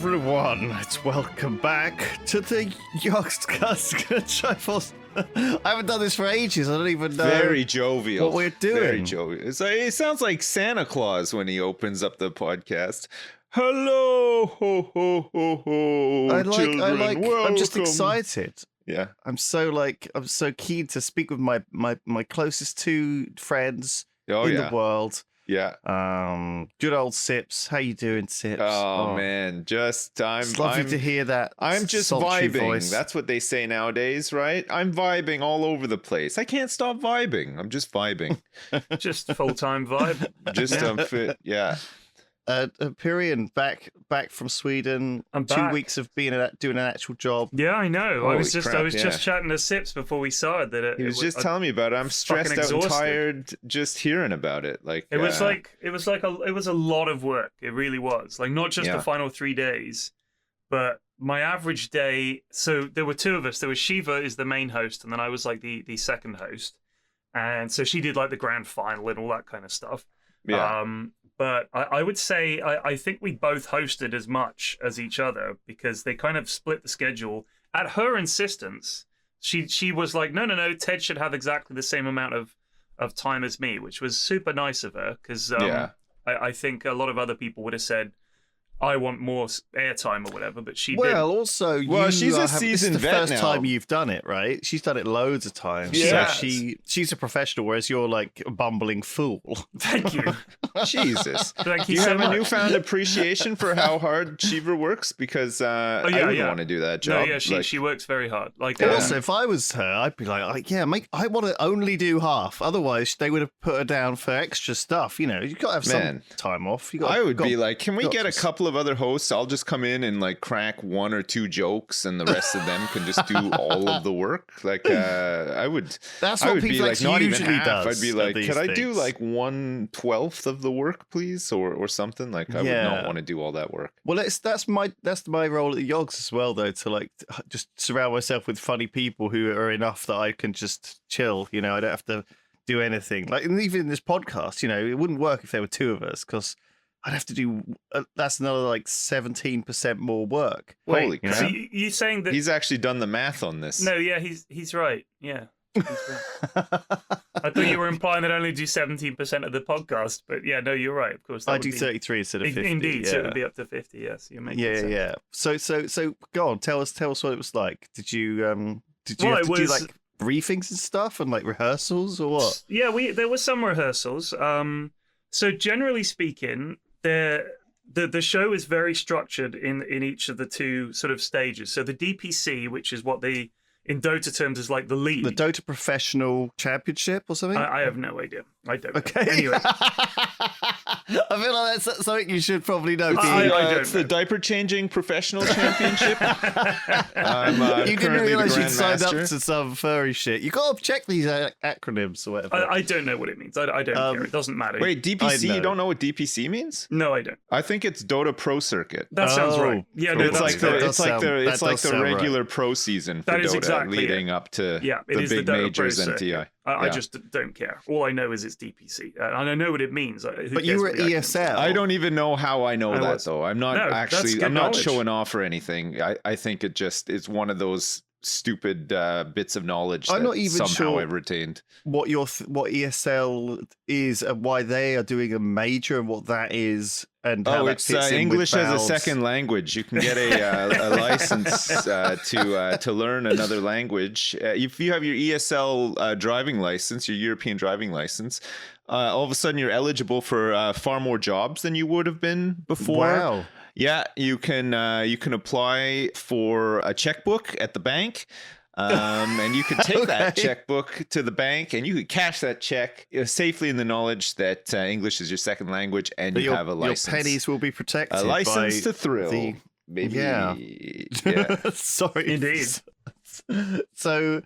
everyone, it's welcome back to the Yogscast Triforce. I haven't done this for ages. I don't even know. Very jovial. What we're doing. Very jovial. It sounds like Santa Claus when he opens up the podcast. Hello, ho ho ho ho. Children, I'm just welcome. excited. Yeah. I'm so keen to speak with my closest two friends in the world. Yeah. Good old Sips. How you doing, Sips? Oh man, it's lovely to hear that. I'm just vibing. Voice. That's what they say nowadays, right? I'm vibing all over the place. I can't stop vibing. I'm just vibing. Just full-time vibe. Just fit. Yeah. Pyrian back from Sweden. I'm 2 back. weeks of being doing an actual job. Yeah, I know. I was just crap, just chatting to Sips before we started that. He was just telling me about it. I'm stressed out and tired just hearing about it. Like it was a lot of work. It really was. Like not just the final 3 days, but my average day. So there were two of us. There was Shiva is the main host, and then I was like the second host. And so she did like the grand final and all that kind of stuff. Yeah. But I would say I think we both hosted as much as each other because they kind of split the schedule. At her insistence, she was like, no, Ted should have exactly the same amount of time as me, which was super nice of her because I think a lot of other people would have said, I want more airtime or whatever, but she didn't. Also, she's a seasoned vet now. This is the first time you've done it, right? She's done it loads of times. Yeah. So she's a professional, whereas you're like a bumbling fool. Thank you. Jesus. Thank you You so have much. a newfound appreciation for how hard Shiva works because I wouldn't want to do that job. No, yeah, she works very hard. Like also, if I was her, I'd be like, I want to only do half. Otherwise, they would have put her down for extra stuff. You know, you've got to have some time off. I would be like, can we get a couple of other hosts? I'll just come in and like crack one or two jokes, and the rest of them can just do all of the work. Like I would. That's what people like not even half. I'd be like, could I do like 1/12 of the work, please, or something? Like I would not want to do all that work. Well, that's my role at the Yogs as well, though, to like just surround myself with funny people who are enough that I can just chill. You know, I don't have to do anything. Like, and even in this podcast, you know, it wouldn't work if there were two of us because I'd have to do that's another like 17% more work. Wait, holy crap! So you saying that he's actually done the math on this? No, yeah, he's right. Yeah. He's right. I thought you were implying that I only do 17% of the podcast, but yeah, no, you're right. Of course, I do 33 instead of 50. Indeed, so it would be up to 50. Yes, you're making sense. Yeah. So go on, tell us what it was like. Did you have to do like briefings and stuff and like rehearsals or what? Yeah, there were some rehearsals. So generally speaking, the show is very structured in each of the two sort of stages. So the DPC, which is what they in Dota terms is like the league. The Dota Professional Championship or something? I have no idea. I don't know. Okay. Anyway. I feel like that's something you should probably know. It's the Diaper Changing Professional Championship. You didn't realize you'd signed up to some furry shit. You got to check these acronyms or whatever. I don't know what it means. I don't care. It doesn't matter. Wait, DPC? You don't know what DPC means? No, I don't. I think it's Dota Pro Circuit. That sounds right. Yeah, no, it's like the regular right. pro season for That is Dota exactly leading up to it the is big the Dota majors Pro and TI. I just don't care. All I know is it's DPC, and I know what it means. But you were at ESL. I don't even know how I know that though. I'm not I'm not showing off or anything. I think it's one of those stupid bits of knowledge I'm that not even somehow sure I've retained. What ESL is and why they are doing a major and what that is. And how that it's fits in English with as a Valve's. second language. You can get a license to learn another language. If you have your ESL driving license, your European driving license, all of a sudden you're eligible for far more jobs than you would have been before. Wow. Yeah, you can apply for a checkbook at the bank. And you could take that checkbook to the bank and you could cash that check safely in the knowledge that English is your second language and you have a license. Your pennies will be protected. A license to thrill. Maybe. Yeah. Sorry. Indeed. So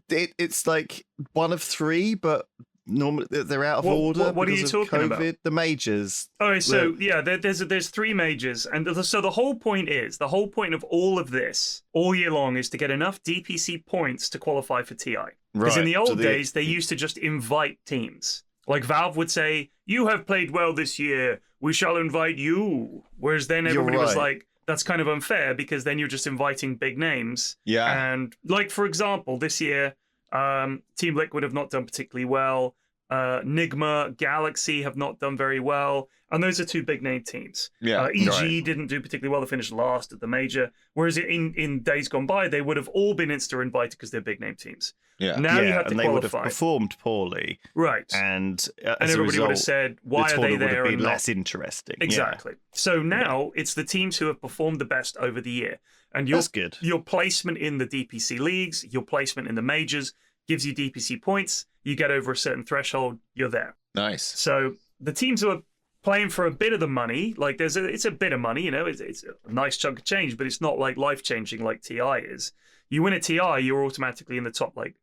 it's like one of three, but normally they're out of order. What are you because of talking COVID. about? The majors. All right, so there's three majors, and so the whole point of all of this all year long is to get enough DPC points to qualify for TI. Because in the old days, they used to just invite teams. Like Valve would say, "You have played well this year. We shall invite you." Whereas then everybody was like, that's kind of unfair because then you're just inviting big names. Yeah. And like, for example, this year, Team Liquid have not done particularly well. Nigma, Galaxy have not done very well. And those are two big name teams. Yeah. EG didn't do particularly well. They finished last at the major. Whereas in days gone by, they would have all been insta-invited because they're big name teams. Yeah. Now you have to and they qualify. would have performed poorly. Right. And as And a everybody would have result, said, why the are they tournament would there have and been not? less interesting. Exactly. So now it's the teams who have performed the best over the year. And That's good. Your placement in the DPC leagues, your placement in the majors gives you DPC points. You get over a certain threshold, you're there. Nice. So the teams who are playing for a bit of the money, like it's a bit of money, you know, it's a nice chunk of change, but it's not like life-changing like TI is. You win a TI, you're automatically in the top like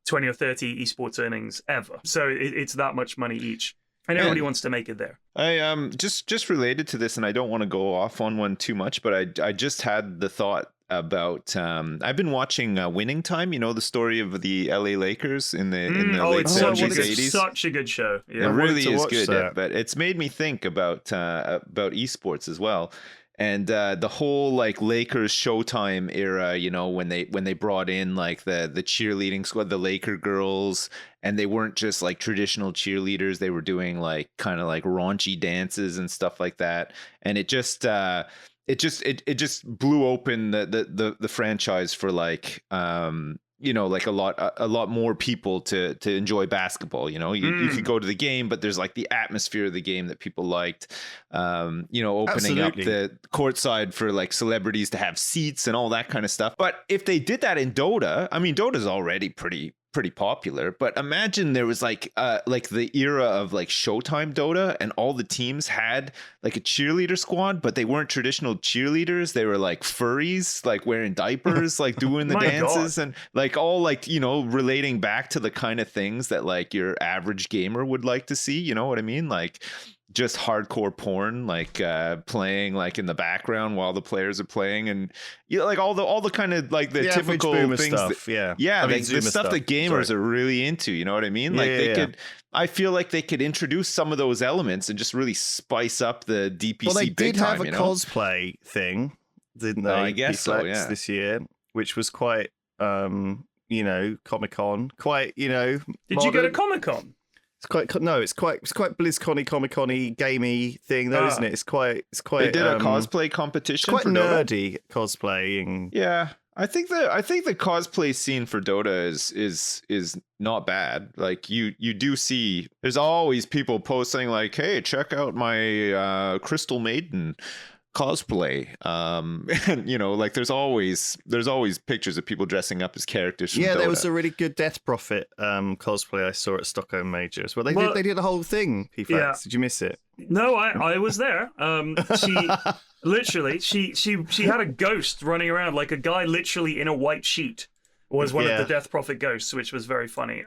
20 or 30 esports earnings ever. So it's that much money each. And everybody wants to make it there. I just related to this, and I don't want to go off on one too much, but I just had the thought about I've been watching Winning Time, you know, the story of the LA Lakers in the late it's 70s, such, 80s. such a good show. It Yeah. really to is watch good, that. but it's made me think about esports as well. And the whole like Lakers Showtime era, you know, when they brought in like the cheerleading squad, the Laker girls, and they weren't just like traditional cheerleaders, they were doing like kind of like raunchy dances and stuff like that. And it just blew open the franchise for like you know, like a lot more people to enjoy basketball. You know, you could go to the game, but there's like the atmosphere of the game that people liked. You know, opening up the courtside for like celebrities to have seats and all that kind of stuff. But if they did that in Dota, I mean, Dota's already pretty popular, but imagine there was like the era of like Showtime Dota and all the teams had like a cheerleader squad, but they weren't traditional cheerleaders. They were like furries, like wearing diapers, like doing the My dances God. and like all like, you know, relating back to the kind of things that like your average gamer would like to see. You know what I mean? Like just hardcore porn, like playing like in the background while the players are playing, and you know, like all the kind of like the typical boomer things stuff, yeah, I mean, like the stuff that gamers are really into, you know what I mean? Like they could, I feel like they could introduce some of those elements and just really spice up the DPC. Well, they big did time, have a you know? cosplay thing, didn't they? I guess so, Flax yeah. This year, which was quite you know, Comic-Con, quite, you know, Did you go to Comic-Con? It's quite it's quite BlizzCon-y, Comic-Con-y, gamey thing though, isn't it? It's quite They did a cosplay competition. It's quite for Dota. nerdy cosplaying. Yeah, I think the cosplay scene for Dota is not bad. Like you do see, there's always people posting like, "Hey, check out my Crystal Maiden cosplay." And you know, like there's always pictures of people dressing up as characters from Dota. There was a really good Death Prophet cosplay I saw at Stockholm Majors. Well, they did the whole thing. Flax. Yeah. Did you miss it? No, I was there. She literally she had a ghost running around, like a guy literally in a white sheet was one of the Death Prophet ghosts, which was very funny.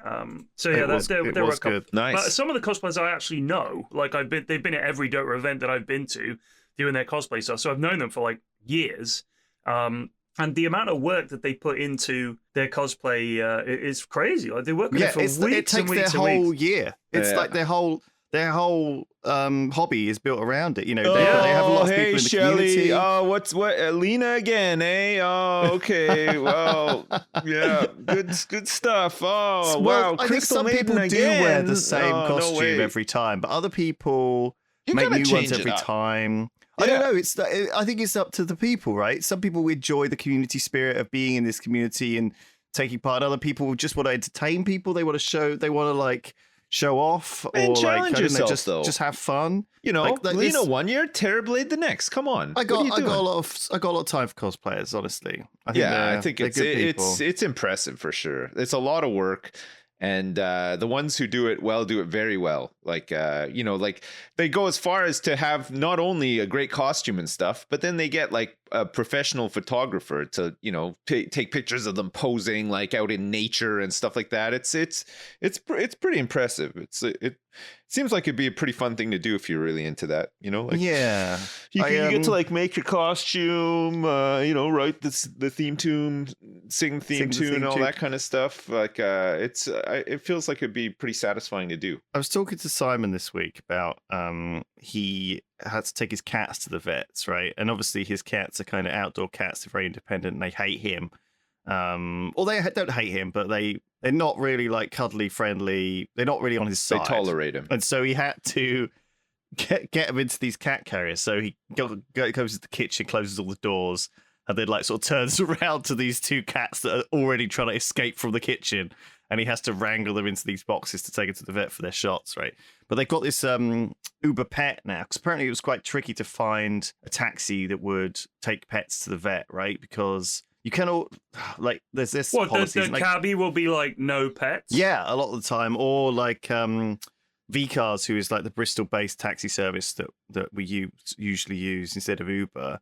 So yeah, there were a couple. Good. Nice. But some of the cosplayers I actually know, like they've been at every Dota event that I've been to doing their cosplay stuff. So I've known them for like years. And the amount of work that they put into their cosplay is crazy. Like they work on it for weeks it takes and weeks their and whole weeks. year. It's like their whole hobby is built around it. You know, they have a lot of people in the community. Oh, what Lena again, eh? Oh, okay. Well, yeah, good stuff. Oh, Well, wow. I think some Maiden people do wear the again. same Oh, no costume way. every time, but other people You make gotta new change ones it every up. time. I don't know. I think it's up to the people, right? Some people enjoy the community spirit of being in this community and taking part. Other people just want to entertain people. They want to show. They want to like show off And or like challenge I don't know, yourself, though. just have fun. You know, Like Lena this- 1 year, Terrorblade the next. Come on. I What are you got a doing? lot of time for cosplayers. Honestly, I think it's good people. it's impressive for sure. It's a lot of work, and the ones who do it well do it very well. Like you know, like they go as far as to have not only a great costume and stuff, but then they get like a professional photographer to, you know, take pictures of them posing like out in nature and stuff like that. It's pretty impressive. It seems like it'd be a pretty fun thing to do if you're really into that, you know? Like, Yeah, you get to like make your costume, you know, write the theme tune, sing theme tune, and all that kind of stuff. Like, it feels like it'd be pretty satisfying to do. I was talking to Simon this week about he had to take his cats to the vets, right? And obviously his cats are kind of outdoor cats, they're very independent, and they hate him. Or they don't hate him, but they're not really like cuddly friendly. They're not really on his side. They tolerate him. And so he had to get him into these cat carriers. So he goes to the kitchen, closes all the doors, and then like sort of turns around to these two cats that are already trying to escape from the kitchen. And he has to wrangle them into these boxes to take them to the vet for their shots, right? But they've got this Uber Pet now, because apparently it was quite tricky to find a taxi that would take pets to the vet, right? Because you cannot, like, there's this policy. The cabbie will be like, no pets? Yeah, a lot of the time. Or like V-Cars, who is like the Bristol-based taxi service that we usually use instead of Uber.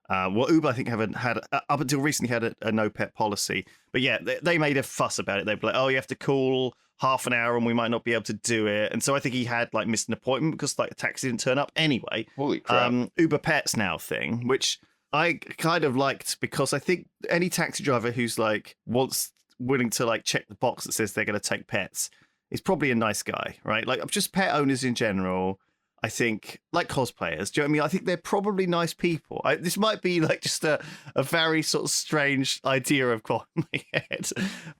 Well, Uber, I think, haven't had up until recently had a no pet policy, but yeah, they made a fuss about it. They'd be like, "Oh, you have to call half an hour, and we might not be able to do it." And so I think he had like missed an appointment because like the taxi didn't turn up anyway. Holy crap! Uber Pets now thing, which I kind of liked because I think any taxi driver who's like willing to like check the box that says they're going to take pets is probably a nice guy, right? Like just pet owners in general. I think, like cosplayers, do you know what I mean? I think they're probably nice people. This might be like just a very sort of strange idea I've got in my head.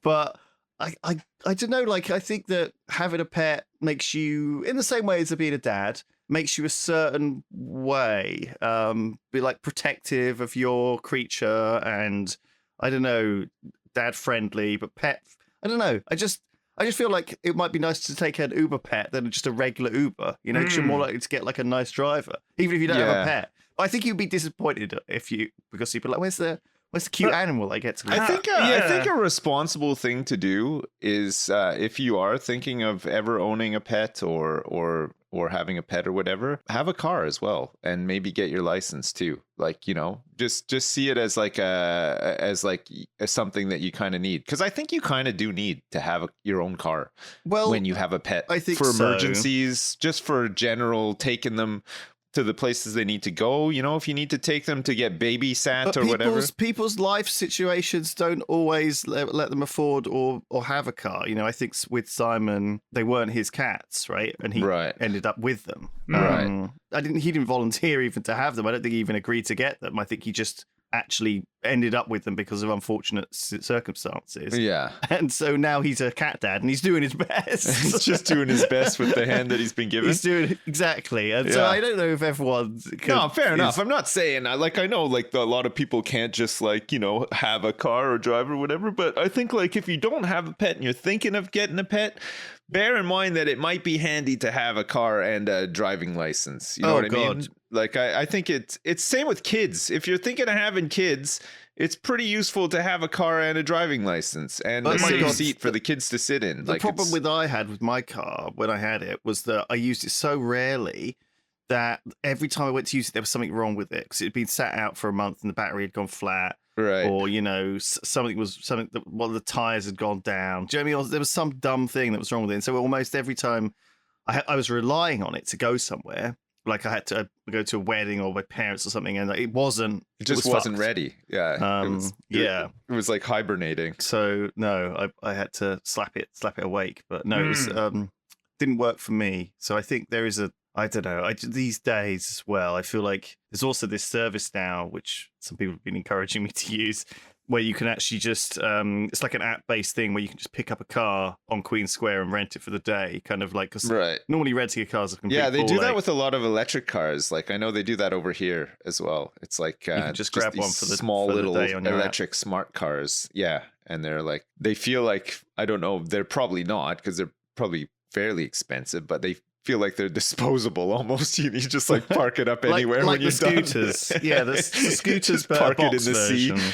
But I don't know, like I think that having a pet makes you, in the same way as being a dad, makes you a certain way, be like protective of your creature and, I don't know, dad friendly, but pet, I don't know. I just feel like it might be nice to take an Uber pet than just a regular Uber, you know, because you're more likely to get like a nice driver, even if you don't have a pet. I think you'd be disappointed because you'd be like, where's the cute animal I get to live? I think a responsible thing to do is if you are thinking of ever owning a pet or having a pet or whatever, have a car as well, and maybe get your license too. Like, you know, just see it as like as something that you kind of need, because I think you kind of do need to have your own car when you have a pet. I think for emergencies, just for general taking them to the places they need to go, you know, if you need to take them to get babysat or whatever. People's life situations don't always let them afford or have a car. You know, I think with Simon, they weren't his cats, right? And he ended up with them. Right. He didn't volunteer even to have them. I don't think he even agreed to get them. I think he just actually ended up with them because of unfortunate circumstances. Yeah. And so now he's a cat dad and he's doing his best. He's just doing his best with the hand that he's been given. He's doing exactly. And so I don't know if everyone fair enough. I'm not saying I know like a lot of people can't just like, you know, have a car or drive or whatever, but I think like if you don't have a pet and you're thinking of getting a pet, bear in mind that it might be handy to have a car and a driving license. You know what I mean? Like I think it's same with kids. If you're thinking of having kids, it's pretty useful to have a car and a driving license and a safe seat for the kids to sit in. The problem I had with my car when I had it was that I used it so rarely that every time I went to use it, there was something wrong with it because it had been sat out for a month and the battery had gone flat. Right. Or, you know, something that one of the tires had gone down. Do you know what I mean? There was some dumb thing that was wrong with it. And so almost every time I was relying on it to go somewhere, like I had to go to a wedding or my parents or something, and it wasn't. It just wasn't ready. Yeah. It was like hibernating. So no, I had to slap it awake. But no, it was didn't work for me. So I think there is I don't know. These days as well, I feel like there's also this service now, which some people have been encouraging me to use, where you can actually just, it's like an app-based thing where you can just pick up a car on Queen Square and rent it for the day, kind of like, because normally renting a car is a complete they do that with a lot of electric cars. Like I know they do that over here as well. It's like you can just grab one for the small for little the day on your electric app. smart cars. Yeah, and they're like, they feel like, I don't know, they're probably not because they're probably fairly expensive, but they feel like they're disposable almost. You just like park it up anywhere like when you're scooters. Done. Yeah, the scooters, but park box it in the version. sea.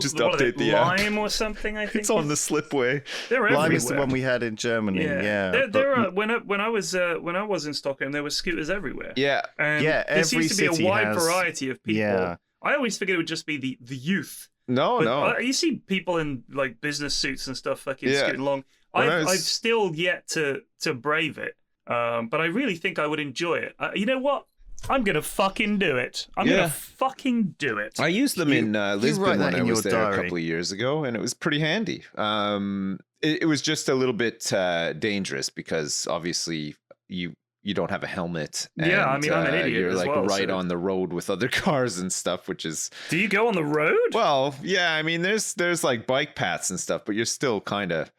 Just update the app. Lime or something, I think. It's on the slipway. They're everywhere. Lime is the one we had in Germany. Yeah. There are, when I was in Stockholm, there were scooters everywhere. Yeah. And Yeah, there seems to be every a wide city has- variety of people. Yeah. I always figured it would just be the youth. No. You see people in like business suits and stuff fucking scooting along. When I've still yet to brave it. But I really think I would enjoy it. You know what? I'm gonna fucking do it. I'm gonna fucking do it. I used them in Lisbon write that when I in was your there diary. a couple of years ago, and it was pretty handy. It was just a little bit dangerous because obviously you you don't have a helmet. Yeah, I and, mean, I'm an idiot You're as like well, right so- on the road with other cars and stuff, which is Do you go on the road? well, yeah. I mean, there's like bike paths and stuff, but you're still kind of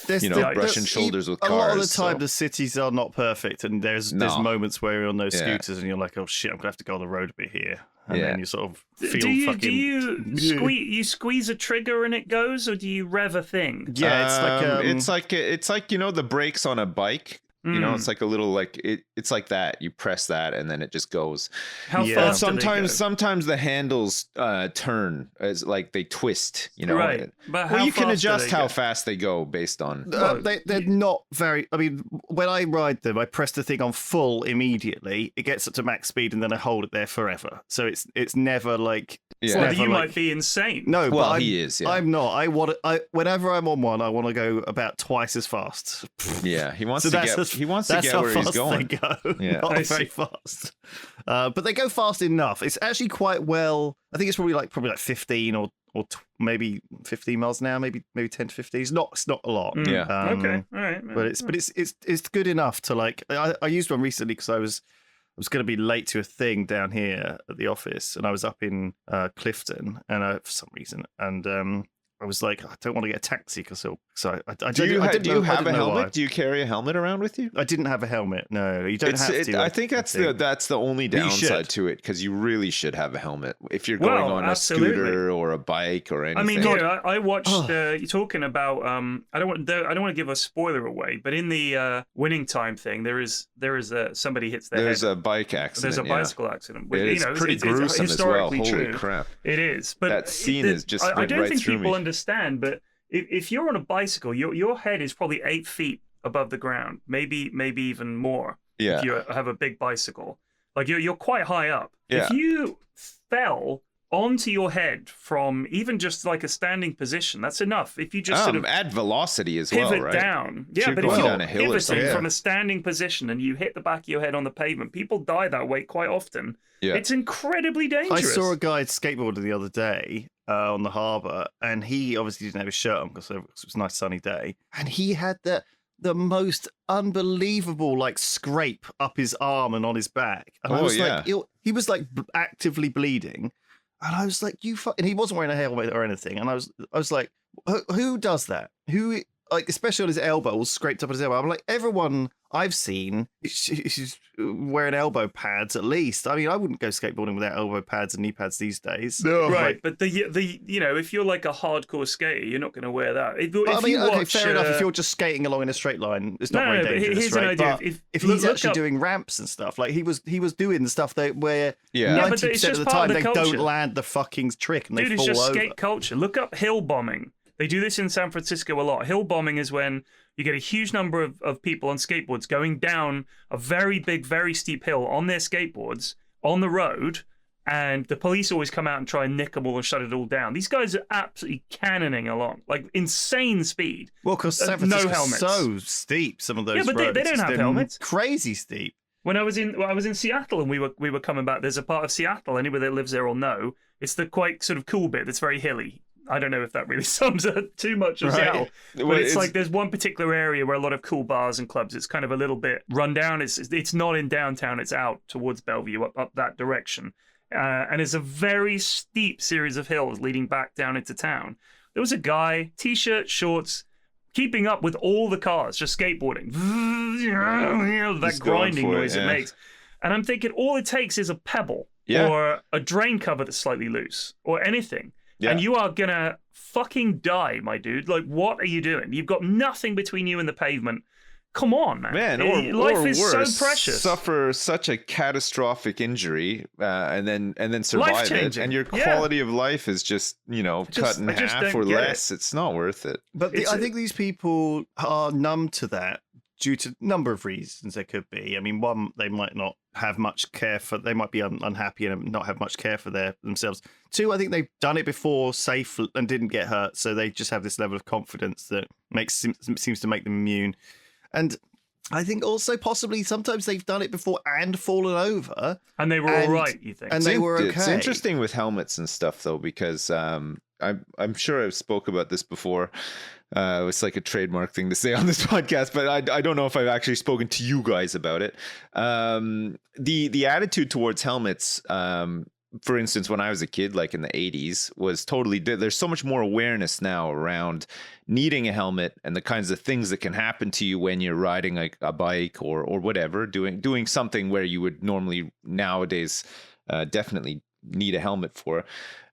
brushing shoulders with cars. A lot of the time, so- the cities are not perfect, and there's moments where you're on those Yeah. scooters and you're like, oh shit, I'm gonna have to go on the road a bit here, and Yeah. then you sort of feel do fucking. you squeeze a trigger and it goes, or do you rev a thing? Yeah, it's like the brakes on a bike. It's like a little it's like that. You press that and then it just goes. How Yeah. fast? do they go? Sometimes the handles turn as like they twist. Right. But how Well, you can fast do adjust they how go? fast they go based on. they're not very. I mean, when I ride them, I press the thing on full immediately. It gets up to max speed, and then I hold it there forever. So it's never like. Yeah. Well, never you like- might be insane. No, Well, but he is, yeah. I'm not. Whenever I'm on one, I want to go about twice as fast. Yeah, he wants So to that's get as- he wants to That's get how where he's fast going. they go. Yeah. Not I very see. fast. But they go fast enough. It's actually quite well. I think it's probably like 15 or maybe 15 miles an hour, maybe 10 to 15. It's not a lot. Yeah. Okay. All right. But it's good enough to like. I used one recently because I was going to be late to a thing down here at the office, and I was up in Clifton, and for some reason, and I was like, I don't want to get a taxi because I Do you have a know why. helmet? Do you carry a helmet around with you? I didn't have a helmet. No, you don't have to. I think that's the only But you downside should. to it, because you really should have a helmet if you're going Well, on absolutely. a scooter or a bike or anything. I mean, here I watched. You're talking about. I don't want to give a spoiler away, but in the winning time thing, there is somebody hits their there's head. a bike accident. There's a yeah. bicycle accident. It's pretty gruesome as well. historically Holy true. crap! It is, but That scene is just I went don't right think through people me. understand, but if you're on a bicycle, your head is probably 8 feet above the ground, maybe even more. Yeah. If you have a big bicycle, like you're quite high up. Yeah. If you fell onto your head from even just like a standing position, that's enough. If you just sort of add velocity as pivot well, right? down, yeah. You're But if going you're down a hill or pivoting something. from a standing position and you hit the back of your head on the pavement, people die that way quite often. Yeah. It's incredibly I dangerous. saw a guy skateboarding the other day on the harbour, and he obviously didn't have his shirt on because it was a nice sunny day, and he had the most unbelievable like scrape up his arm and on his back, and I was like, he was like actively bleeding, and I was like, and he wasn't wearing a helmet or anything, and I was like, who does that? Who, like, especially on his elbow, all scraped up on his elbow. I'm like, everyone I've seen is wearing elbow pads at least. I mean, I wouldn't go skateboarding without elbow pads and knee pads these days. No. Right, but the if you're like a hardcore skater, you're not going to wear that. If I mean, you okay, watch, fair enough. If you're just skating along in a straight line, it's not very but dangerous. here's an right? idea. But if look he's actually up- doing ramps and stuff, like he was doing the stuff where Yeah. but 90% it's of just the part time of the they culture. don't land the fucking trick and Dude, they it's fall just over. skate culture. Look up hill bombing. They do this in San Francisco a lot. Hill bombing is when you get a huge number of people on skateboards going down a very big, very steep hill on their skateboards on the road, and the police always come out and try and nick them all and shut it all down. These guys are absolutely cannoning along, like insane speed. Well, because San no Francisco's helmets. so steep, some of those Yeah, but they roads. don't have They're helmets. Crazy steep. When I was in Seattle and we were coming back, there's a part of Seattle, anybody that lives there will know, it's the quite sort of cool bit that's very hilly. I don't know if that really sums up too much of Right. Seattle, but Well, it's like there's one particular area where a lot of cool bars and clubs. It's kind of a little bit run down. It's not in downtown. It's out towards Bellevue, up that direction, and it's a very steep series of hills leading back down into town. There was a guy, t-shirt, shorts, keeping up with all the cars, just skateboarding. That Just going grinding for it, noise it yeah. makes. And I'm thinking all it takes is a pebble or a drain cover that's slightly loose or anything. Yeah. And you are going to fucking die, my dude. Like, what are you doing? You've got nothing between you and the pavement. Come on, man. Life or is worse, so precious. Suffer such a catastrophic injury and then survive it, Life-changing. and your Yeah. quality of life is just cut in I just half don't or get less. It's not worth it. But It's I a- think these people are numb to that due to a number of reasons. There could be. I mean, one, they might not have much care for. They might be unhappy and not have much care for themselves. Two, I think they've done it before, safe and didn't get hurt, so they just have this level of confidence that seems to make them immune. And I think also possibly sometimes they've done it before and fallen over, and they were all right, you think? and they were okay. It's interesting with helmets and stuff though, because I'm sure I've spoke about this before. It's like a trademark thing to say on this podcast, but I don't know if I've actually spoken to you guys about it. The attitude towards helmets, for instance, when I was a kid, like in the 80s, was totally there's so much more awareness now around needing a helmet and the kinds of things that can happen to you when you're riding like a bike or whatever, doing something where you would normally nowadays definitely need a helmet for.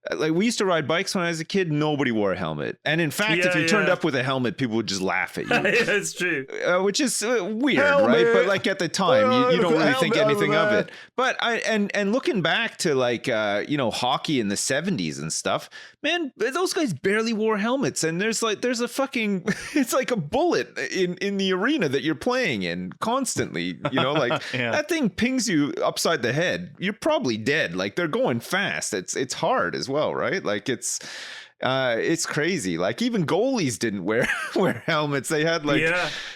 Like we used to ride bikes when I was a kid. Nobody wore a helmet, and in fact, if you turned up with a helmet, people would just laugh at you. Yeah, that's true. Which is weird, Helmet. right? But like at the time, you don't really think helmet anything over of it. But and looking back to like hockey in the 70s and stuff, man, those guys barely wore helmets, and there's a fucking it's like a bullet in the arena that you're playing in constantly. Like that thing pings you upside the head, you're probably dead. Like they're going fast. It's hard as well, right? Like it's crazy. Like even goalies didn't wear helmets. They had like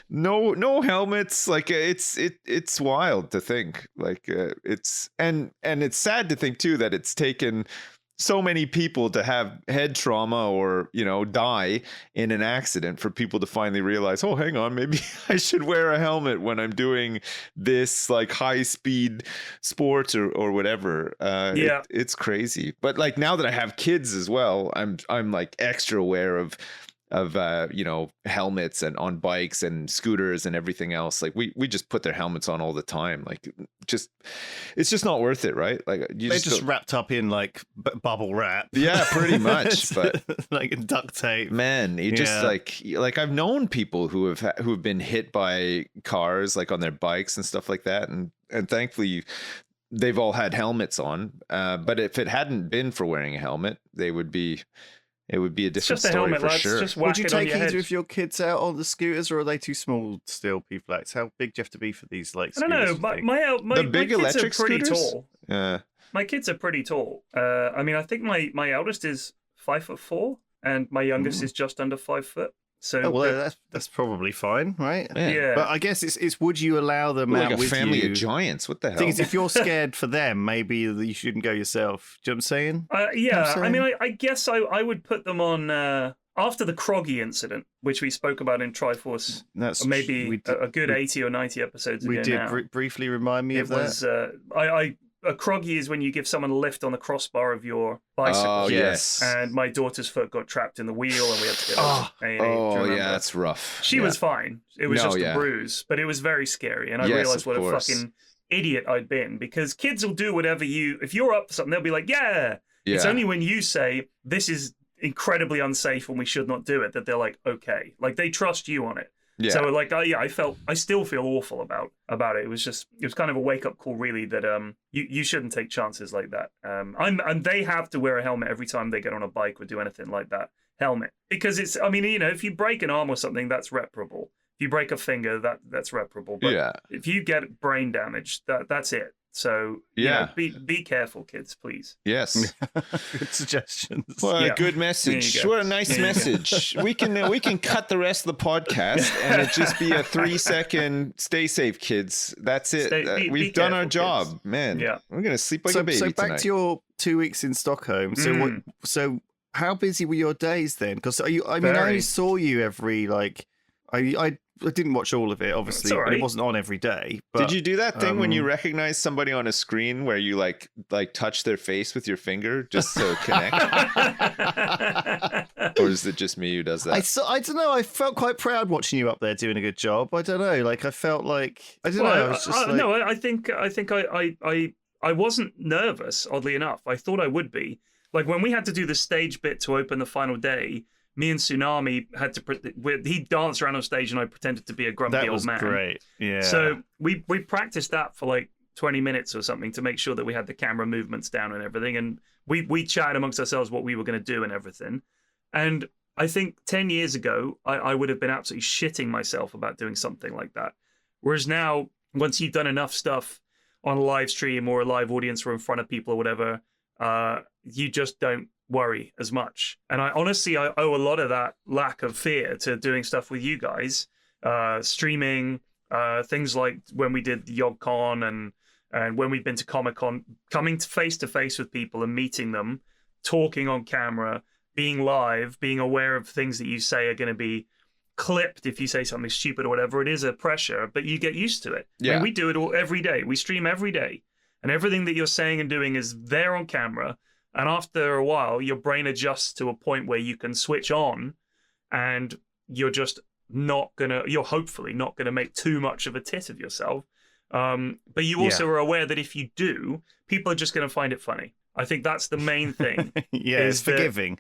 no helmets. Like it's wild to think. Like it's sad to think too that it's taken so many people to have head trauma or die in an accident for people to finally realize, oh, hang on, maybe I should wear a helmet when I'm doing this like high speed sports or whatever. It's crazy. But like now that I have kids as well, I'm like extra aware of helmets and on bikes and scooters and everything else. Like we just put their helmets on all the time. Like it's just not worth it, right? Like they're just wrapped up in like bubble wrap. Yeah, pretty much. But like duct tape. Man, you just like I've known people who have been hit by cars like on their bikes and stuff like that, and thankfully they've all had helmets on. But if it hadn't been for wearing a helmet, it would be a different story helmet, for lads. sure. Just Would you whack it on take your either head. of your kids out on the scooters, or are they too small still, P-Flax? How big do you have to be for these like I don't know. scooters? My big kids electric are pretty scooters? tall. Yeah. My kids are pretty tall. I mean, I think my eldest is 5'4", and my youngest is just under 5 foot. So Oh, well, that's probably fine, right? Yeah. But I guess it's would you allow them Like out a with family you? of giants. What the hell? Thing is, if you're scared for them, maybe you shouldn't go yourself. Do you know what I'm saying? yeah, I'm I mean, I guess I would put them on after the Croggy incident, which we spoke about in Triforce, That's maybe a good 80 or 90 episodes ago. We did now. briefly remind me It of that. was a Croggy is when you give someone a lift on the crossbar of your bicycle. Oh, yes. And my daughter's foot got trapped in the wheel, and we had to get A&E. Do you Oh, remember? yeah, that's rough. She was fine. It was No, just yeah. a bruise, but it was very scary. And I Yes, realized of what course. a fucking idiot I'd been, because kids will do whatever if you're up for something, they'll be like, yeah. It's only when you say this is incredibly unsafe and we should not do it that they're like, okay. Like they trust you on it. Yeah. So like, I still feel awful about it. It was kind of a wake up call, really, that you shouldn't take chances like that. And they have to wear a helmet every time they get on a bike or do anything like that. Helmet, because it's, I mean, if you break an arm or something, that's reparable. If you break a finger, that's reparable. But if you get brain damage, that's it. So be careful, kids, please. Yes. Good suggestions. Well, Yeah. good message. There you go. What a nice message. We can cut the rest of the podcast and it just be a 3-second stay safe, kids. That's it. We've done our job, kids. man. Yeah. We're gonna sleep like a baby So back tonight. to your 2 weeks in Stockholm. So how busy were your days then? Because I only saw you every I didn't watch all of it, obviously, It's all but it right. wasn't on every day. But, Did you do that thing when you recognize somebody on a screen where you like touch their face with your finger just to connect? Or is it just me who does that? I don't know. I felt quite proud watching you up there doing a good job. I don't know. Like I felt like I don't know. I was just like, no, I think I wasn't nervous. Oddly enough, I thought I would be. Like when we had to do the stage bit to open the final day, me and Tsunami had to. He danced around on stage, and I pretended to be a grumpy that old was man. great. Yeah. So we practiced that for like 20 minutes or something to make sure that we had the camera movements down and everything, and we chatted amongst ourselves what we were going to do and everything. And I think 10 years ago, I would have been absolutely shitting myself about doing something like that. Whereas now, once you've done enough stuff on a live stream or a live audience or in front of people or whatever, you just don't worry as much. And I honestly, I owe a lot of that lack of fear to doing stuff with you guys, streaming, things like when we did YogCon and when we've been to Comic-Con, coming to face with people and meeting them, talking on camera, being live, being aware of things that you say are going to be clipped if you say something stupid or whatever. It is a pressure, but you get used to it. Yeah. I mean, we do it all every day. We stream every day, and everything that you're saying and doing is there on camera. And after a while, your brain adjusts to a point where you can switch on, and you're just you're hopefully not gonna make too much of a tit of yourself. But you also are aware that if you do, people are just gonna find it funny. I think that's the main thing. It's forgiving.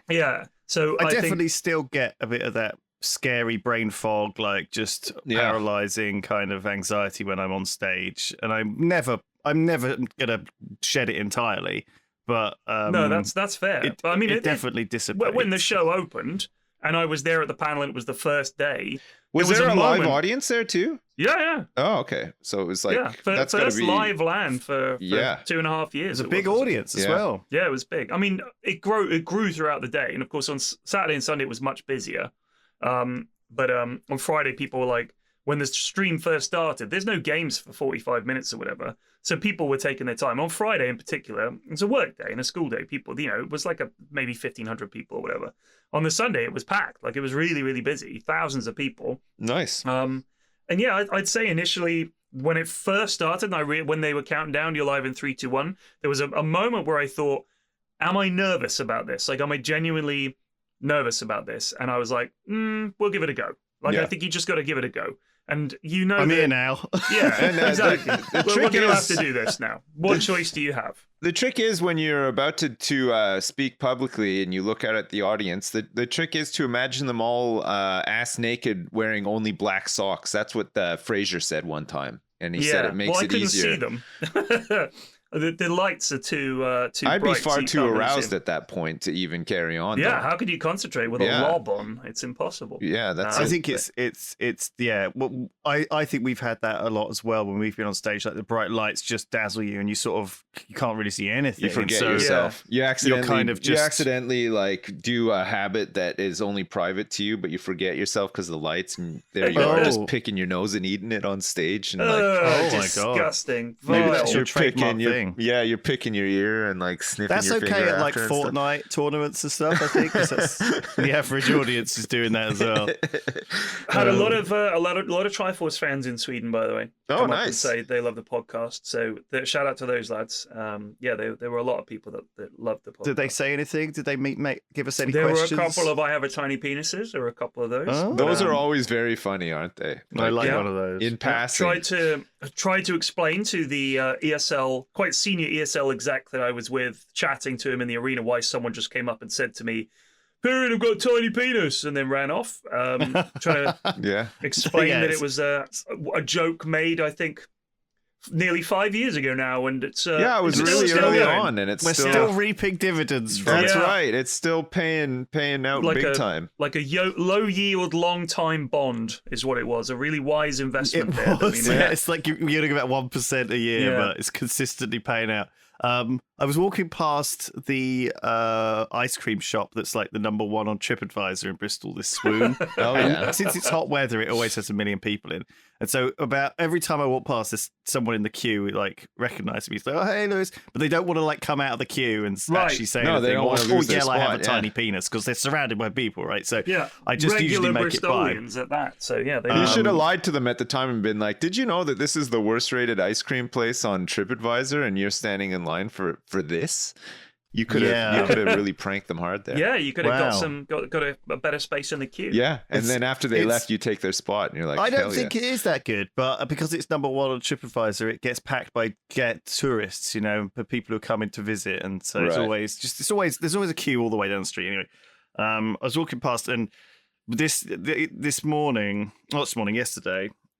So I think definitely still get a bit of that scary brain fog, like just paralyzing kind of anxiety when I'm on stage, and I'm never gonna shed it entirely. But no, that's fair. But I mean, it definitely dissipates. When the show opened and I was there at the panel and it was the first day. Was there a live audience there too? Yeah. Oh, okay. So it was like that's gotta be live land for 2.5 years. It was a big audience as well. Yeah, it was big. I mean, it grew throughout the day, and of course on Saturday and Sunday it was much busier. But on Friday people were like, when the stream first started, there's no games for 45 minutes or whatever. So people were taking their time. On Friday in particular, it was a work day and a school day. People, it was like maybe 1,500 people or whatever. On the Sunday, it was packed. Like, it was really, really busy. Thousands of people. Nice. And yeah, I'd say initially when it first started, and when they were counting down, you're live in 3, 2, 1, there was a moment where I thought, am I nervous about this? Like, am I genuinely nervous about this? And I was like, we'll give it a go. Like, I think you just got to give it a go. And I'm here now. Yeah, and, exactly. We're going to have to is- do this now. What choice do you have? The trick is when you're about to speak publicly and you look out at the audience, the trick is to imagine them all ass naked wearing only black socks. That's what Frasier said one time. And he said it makes it easier. I couldn't see them. The lights are too I'd bright, be far so you too can't really aroused see them. at that point to even carry on. Yeah, though. how could you concentrate with a lob on? It's impossible. Yeah, that's I think it's well, I think we've had that a lot as well when we've been on stage. Like the bright lights just dazzle you, and you can't really see anything. You forget so, yourself. You accidentally, you accidentally like do a habit that is only private to you, but you forget yourself because of the lights, and there you are, just picking your nose and eating it on stage, and like, oh my god, disgusting. Maybe Vile. that's your trademark thing. You're picking your ear and like sniffing. That's your okay finger at like after and stuff. Fortnite tournaments and stuff. I think 'cause that's, the average audience is doing that as well. Had a lot of Triforce fans in Sweden, by the way. Oh, Come up nice. and say they love the podcast. So shout out to those lads. There were a lot of people that loved the podcast. Did they say anything? Did they give us any There questions? were a couple of I have a tiny penises. There were a couple of those. Oh. Those are always very funny, aren't they? I like Yeah. one of those. In passing. Tried to explain to the ESL, quite senior ESL exec that I was with, chatting to him in the arena, why someone just came up and said to me, "Period, I've got a tiny penis," and then ran off. Trying to explain that it was a joke made, I think, nearly 5 years ago now, and it's it was it's really still early going. on, and it's We're still reaping dividends from That's it. right. It's still paying out big time. Like a low yield, long time bond is what it was. A really wise investment. It there that was. we made. It's like you're getting about 1% a year, but it's consistently paying out. I was walking past the ice cream shop that's like the number one on TripAdvisor in Bristol, this Swoon. And since it's hot weather, it always has a million people in. And so about every time I walk past, there's someone in the queue who like recognizes me. He's like, "Oh, hey, Lewis." But they don't want to like come out of the queue and actually say anything. They don't want to or lose their yell, "I have a spot, tiny penis," because they're surrounded by people, right? So Yeah, I just usually make it by. Bristolians at that. So yeah, You should have lied to them at the time and been like, "Did you know that this is the worst rated ice cream place on TripAdvisor, and you're standing in line for this?" You could have really pranked them hard there. Yeah, you could have got a better space in the queue. Yeah, and then after they left, you take their spot, and you're like, I don't think it is that good, but because it's number one on TripAdvisor, it gets packed by tourists, the people who are coming to visit, and so there's always a queue all the way down the street. Anyway, I was walking past, and yesterday,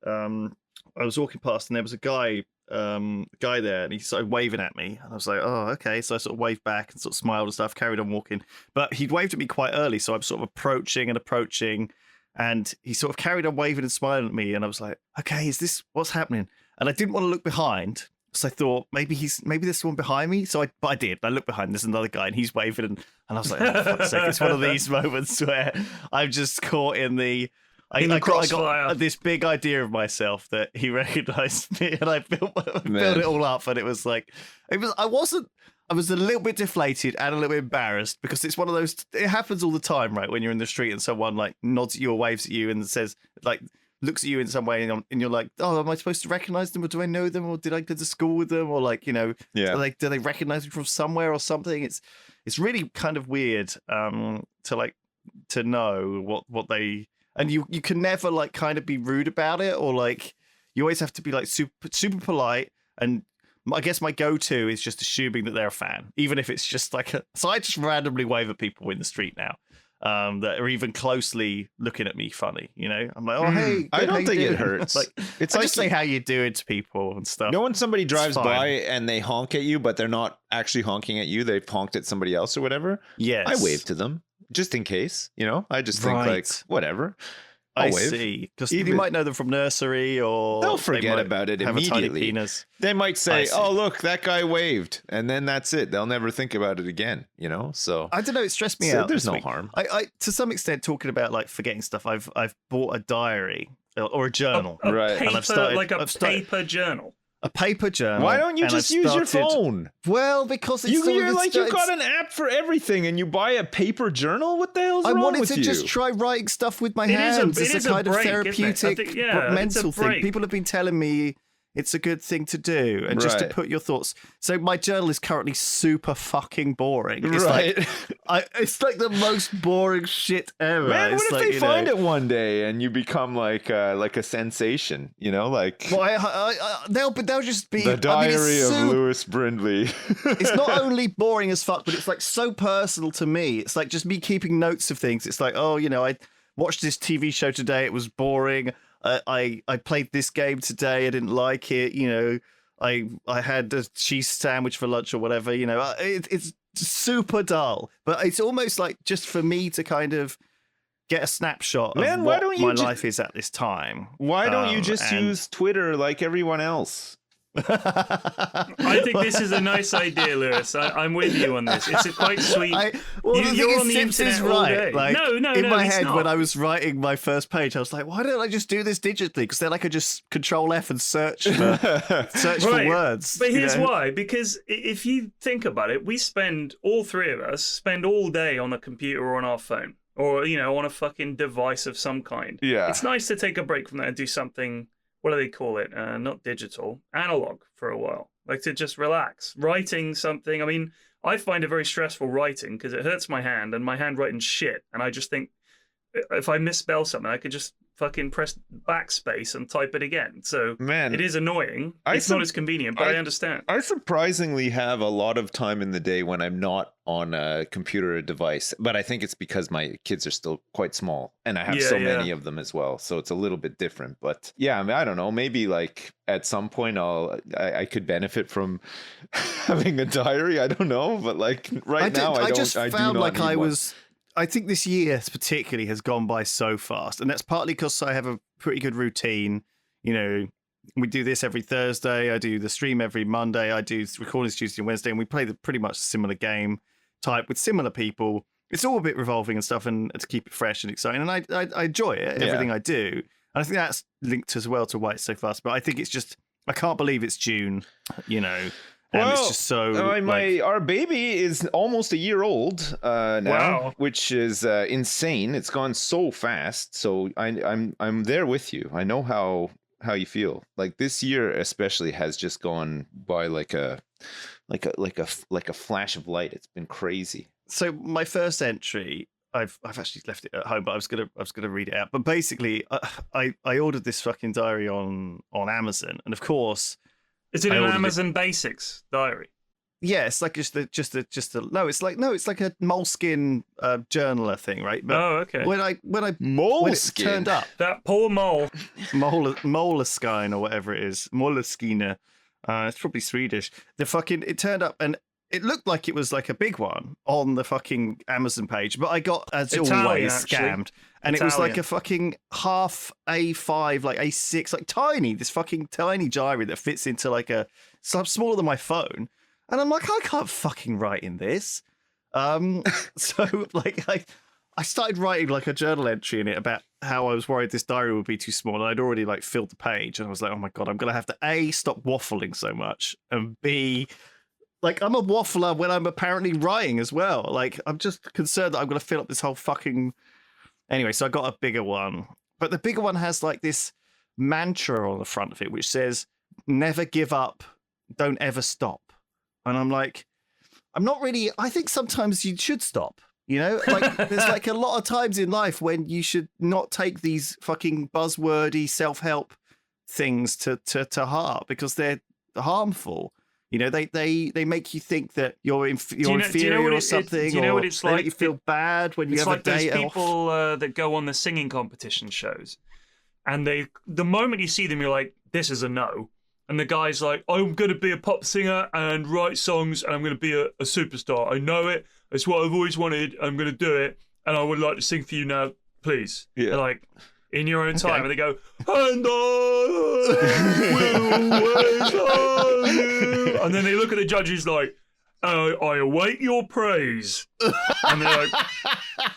I was walking past, and there was a guy there, and he started waving at me, and I was like, "Oh, okay." So I sort of waved back and sort of smiled and stuff, carried on walking. But he'd waved at me quite early, so I'm sort of approaching, and he sort of carried on waving and smiling at me, and I was like, "Okay, is this what's happening?" And I didn't want to look behind, so I thought maybe there's someone behind me. But I did. I looked behind. There's another guy, and he's waving, and I was like, "Oh, for fuck's sake!" It's one of these moments where I'm just caught in the. I got this big idea of myself that he recognized me, and I built it all up, and I I was a little bit deflated and a little bit embarrassed because it's one of those. It happens all the time, right? When you're in the street and someone like nods at you or waves at you and says like looks at you in some way, and you're like, oh, am I supposed to recognize them, or do I know them, or did I go to school with them, or like, you know, do they recognize me from somewhere or something? It's really kind of weird to know what they, and you can never like kind of be rude about it, or like you always have to be like super polite. And I guess my go-to is just assuming that they're a fan, even if it's just like so I just randomly wave at people in the street now that are even closely looking at me funny, you know. I'm like, oh hey, I don't think it hurts. Like, it's like, just say how you doing to people and stuff. You know when somebody drives by and they honk at you, but they're not actually honking at you, they've honked at somebody else or whatever. Yes, I wave to them just in case, you know. I just think like whatever. I see, because you might know them from nursery, or they'll forget about it immediately. They might say, "Oh, look, that guy waved," and then that's it. They'll never think about it again, you know. So I don't know. It stressed me out. There's no harm. I to some extent, talking about like forgetting stuff. I've bought a diary or a journal, right? Paper, and I've started like a paper journal. A paper journal. Why don't you just use your phone? Well, because it's you're like you've got an app for everything, and you buy a paper journal. What the hell's wrong with you? I wanted to just try writing stuff with my hands. It's a kind of therapeutic mental thing. People have been telling me it's a good thing to do, and just to put your thoughts. So my journal is currently super fucking boring. It's it's like the most boring shit ever. Man, what if they find it one day and you become like a sensation? You know, like they'll just be the diary of Lewis Brindley. It's not only boring as fuck, but it's like so personal to me. It's like just me keeping notes of things. It's like, oh, you know, I watched this TV show today. It was boring. I played this game today. I didn't like it. You know, I had a cheese sandwich for lunch or whatever. You know, it's super dull, but it's almost like just for me to kind of get a snapshot of what my life is at this time. Why don't you just use Twitter like everyone else? I think this is a nice idea, Lewis. I'm with you on this. It's a quite sweet. You're on the internet all day. Like, no. In my head, when I was writing my first page, I was like, "Why don't I just do this digitally? Because then I could just Control F and search for words." But here's why: because if you think about it, all three of us spend all day on the computer or on our phone, or you know, on a fucking device of some kind. Yeah, it's nice to take a break from that and do something. What do they call it? Not digital, analog for a while. Like to just relax. Writing something. I mean, I find it very stressful writing because it hurts my hand and my handwriting's shit. And I just think if I misspell something, I could just fucking press backspace and type it again. So man, it is annoying. It's not as convenient, but I understand. I surprisingly have a lot of time in the day when I'm not on a computer or device, but I think it's because my kids are still quite small and I have so many of them as well. So it's a little bit different, but yeah, I mean, I don't know, maybe like at some point I could benefit from having a diary. I don't know, but like now I just found like I think this year particularly has gone by so fast, and that's partly because I have a pretty good routine. You know, we do this every Thursday. I do the stream every Monday. I do recordings Tuesday and Wednesday, and we play pretty much a similar game type with similar people. It's all a bit revolving and stuff, and to keep it fresh and exciting. And I enjoy it, everything I do. And I think that's linked as well to why it's so fast. But I think it's just, I can't believe it's June, you know. And it's just so our baby is almost a year old now, which is insane. It's gone so fast. So I'm there with you. I know how you feel. Like this year especially has just gone by like a flash of light. It's been crazy. So my first entry, I've actually left it at home, but I was gonna read it out. But basically, I ordered this fucking diary on Amazon, and of course. Is it an Amazon Basics diary? Yeah, it's like it's like a moleskin journaler thing, right? But okay. When it turned up, that poor Moleskine or whatever it is, Moleskine. It's probably Swedish. It turned up and it looked like it was like a big one on the fucking Amazon page, but I got, as always, scammed. And it was like a fucking half A5, like A6, like tiny, this fucking tiny diary that fits into like smaller than my phone. And I'm like, I can't fucking write in this. So like I started writing like a journal entry in it about how I was worried this diary would be too small. And I'd already like filled the page. And I was like, oh my God, I'm going to have to A, stop waffling so much, and B, Like, I'm a waffler when I'm apparently writing as well. Like, I'm just concerned that I'm going to fill up this whole fucking... Anyway, so I got a bigger one. But the bigger one has, like, this mantra on the front of it, which says, never give up, don't ever stop. And I'm like, I'm not really... I think sometimes you should stop, you know? Like, there's, like, a lot of times in life when you should not take these fucking buzzwordy self-help things to heart because they're harmful. You know, they make you think that you're inferior or something. Do you know what it's they like? make you feel bad when you have like a day those off. people that go on the singing competition shows, and the moment you see them, you're like, this is a no. And the guy's like, I'm going to be a pop singer and write songs, and I'm going to be a superstar. I know it. It's what I've always wanted. I'm going to do it, and I would like to sing for you now, please. Yeah. They're like, in your own time, and they go, and I will wait on you. And then they look at the judges like, I await your praise. And they're like,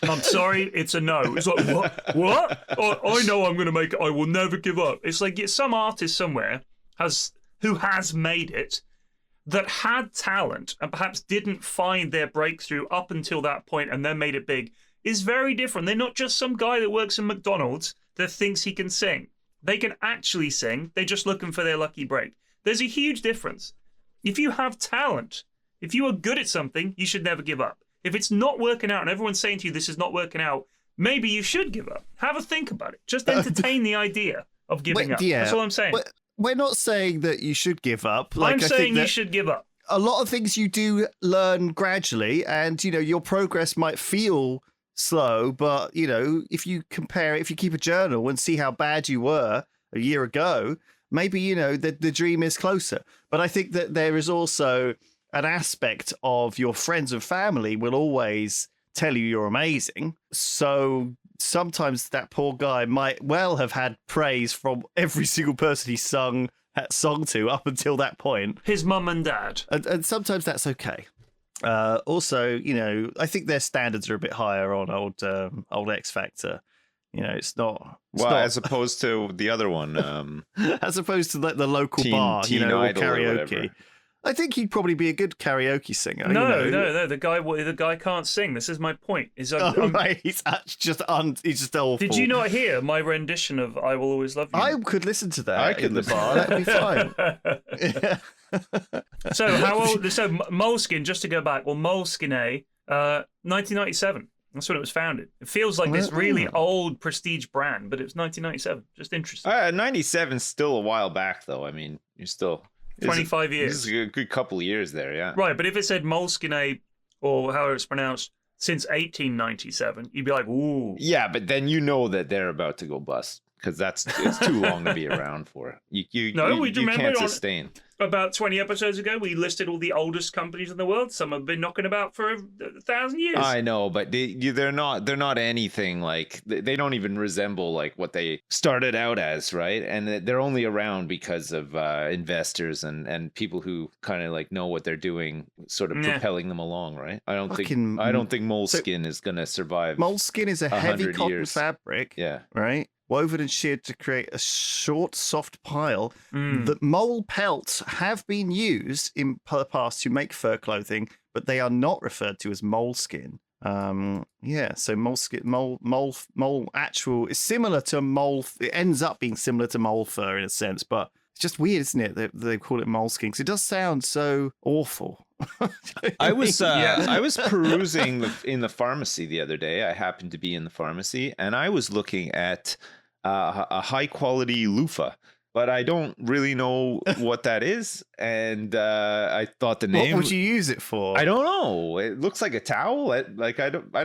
I'm sorry, it's a no. It's like, what? Oh, I know I'm going to make it. I will never give up. It's like some artist somewhere who has made it, that had talent and perhaps didn't find their breakthrough up until that point and then made it big, is very different. They're not just some guy that works in McDonald's that thinks he can sing. They can actually sing. They're just looking for their lucky break. There's a huge difference. If you have talent, if you are good at something, you should never give up. If it's not working out and everyone's saying to you this is not working out, maybe you should give up. Have a think about it. Just entertain the idea of giving up. Yeah. That's all I'm saying. We're not saying that you should give up. I'm saying you should give up. A lot of things you do learn gradually, and you know your progress might feel slow, but you know if you keep a journal and see how bad you were a year ago, maybe you know the dream is closer. But I think that there is also an aspect of your friends and family will always tell you you're amazing. So sometimes that poor guy might well have had praise from every single person he sung that song to up until that point. His mum and dad. And sometimes that's okay. Also, you know, I think their standards are a bit higher on old X Factor. You know, it's not as opposed to the other one, as opposed to like the local bar, Teen you know, or Idol or karaoke. whatever. I think he'd probably be a good karaoke singer. No, you know? no. The guy can't sing. This is my point. Right, he's just awful. Did you not hear my rendition of "I Will Always Love You"? I could listen to that. I could in the listen bar. That'd be fine. So how old? So Moleskine, just to go back. Well, Moleskine, 1997. That's when it was founded. It feels like this really old prestige brand, but it was 1997. Just interesting. 97's still a while back, though. I mean, you're still 25 years. This is a good couple of years there, yeah. Right, but if it said Moleskine, or however it's pronounced, since 1897, you'd be like, ooh. Yeah, but then you know that they're about to go bust because it's too long to be around for. You can't sustain. About 20 episodes ago, we listed all the oldest companies in the world. Some have been knocking about for 1,000 years. I know, but they're not anything like, they don't even resemble like what they started out as, right? And they're only around because of investors and people who kind of like know what they're doing, sort of propelling them along, right? I don't think Moleskine is going to survive. Moleskine is a heavy cotton fabric, yeah, right? Woven and sheared to create a short, soft pile. The mole pelts have been used in the past to make fur clothing, but they are not referred to as moleskin. So moleskin, mole actual is similar to mole. It ends up being similar to mole fur in a sense, but it's just weird, isn't it? That they call it moleskin because it does sound so awful. I was perusing in the pharmacy the other day. I happened to be in the pharmacy, and I was looking at a high quality loofah, but I don't really know what that is. And I thought the name. What would you use it for? I don't know. It looks like a towel. I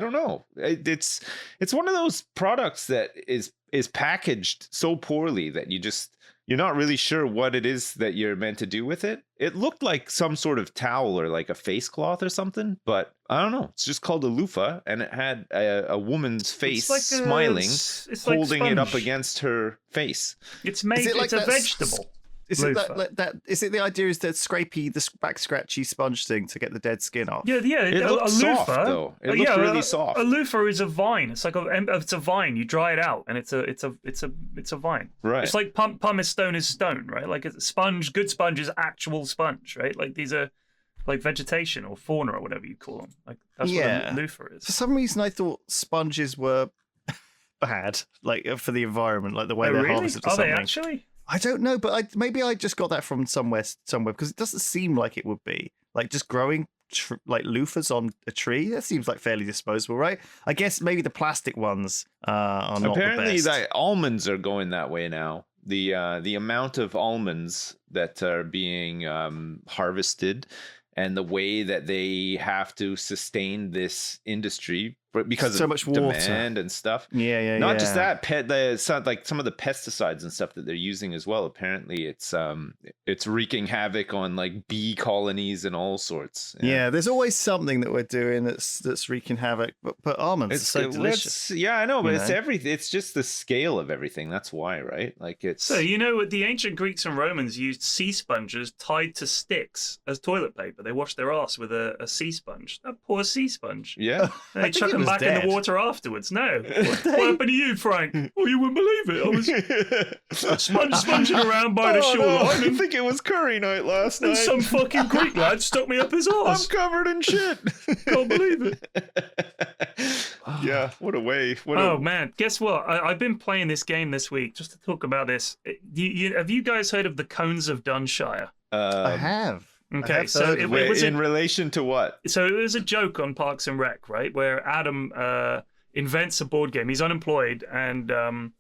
don't know. It's one of those products that is packaged so poorly that you're not really sure what it is that you're meant to do with it. It looked like some sort of towel or like a face cloth or something, but I don't know. It's just called a loofah, and it had a woman's face smiling, holding it up against her face. It's made. It's a vegetable. Is it that? Is it the idea is that the back scratchy sponge thing to get the dead skin off? Yeah. It looked soft though. It looked really soft. A loofah is a vine. It's like it's a vine. You dry it out, and it's a vine. Right. It's like pumice stone is stone, right? Like a sponge. Good sponge is actual sponge, right? Like these are like vegetation or fauna or whatever you call them. Like that's what a loofah is. For some reason, I thought sponges were bad, like for the environment, like the way they're harvested. Or Are something. they actually? I don't know, but maybe I just got that from somewhere because it doesn't seem like it would be like just growing like loofahs on a tree. That seems like fairly disposable, right? I guess maybe the plastic ones are not Apparently, the best. almonds are going that way now. The amount of almonds that are being harvested and the way that they have to sustain this industry because so of much water. demand and stuff. Yeah. Not just that, like some of the pesticides and stuff that they're using as well. Apparently, it's wreaking havoc on like bee colonies and all sorts. Yeah, there's always something that we're doing that's wreaking havoc. But almonds are so delicious. Yeah, I know, but it's everything. It's just the scale of everything. That's why, right? Like it's. So the ancient Greeks and Romans used sea sponges tied to sticks as toilet paper. They washed their ass with a sea sponge. That poor sea sponge. Yeah. And they chuck them back in the water afterwards. No. What happened to you, Frank? Oh, you wouldn't believe it. I was sponging around by the shoreline. I think it was curry night last night. And some fucking Greek lad stuck me up his arse. I'm covered in shit. Can't believe it. Yeah, what a way. Man, guess what? I've been playing this game this week just to talk about this. Have you guys heard of the Cones of Dunshire? I have. Okay, so it was in relation to what? So it was a joke on Parks and Rec, right? Where Adam invents a board game. He's unemployed, and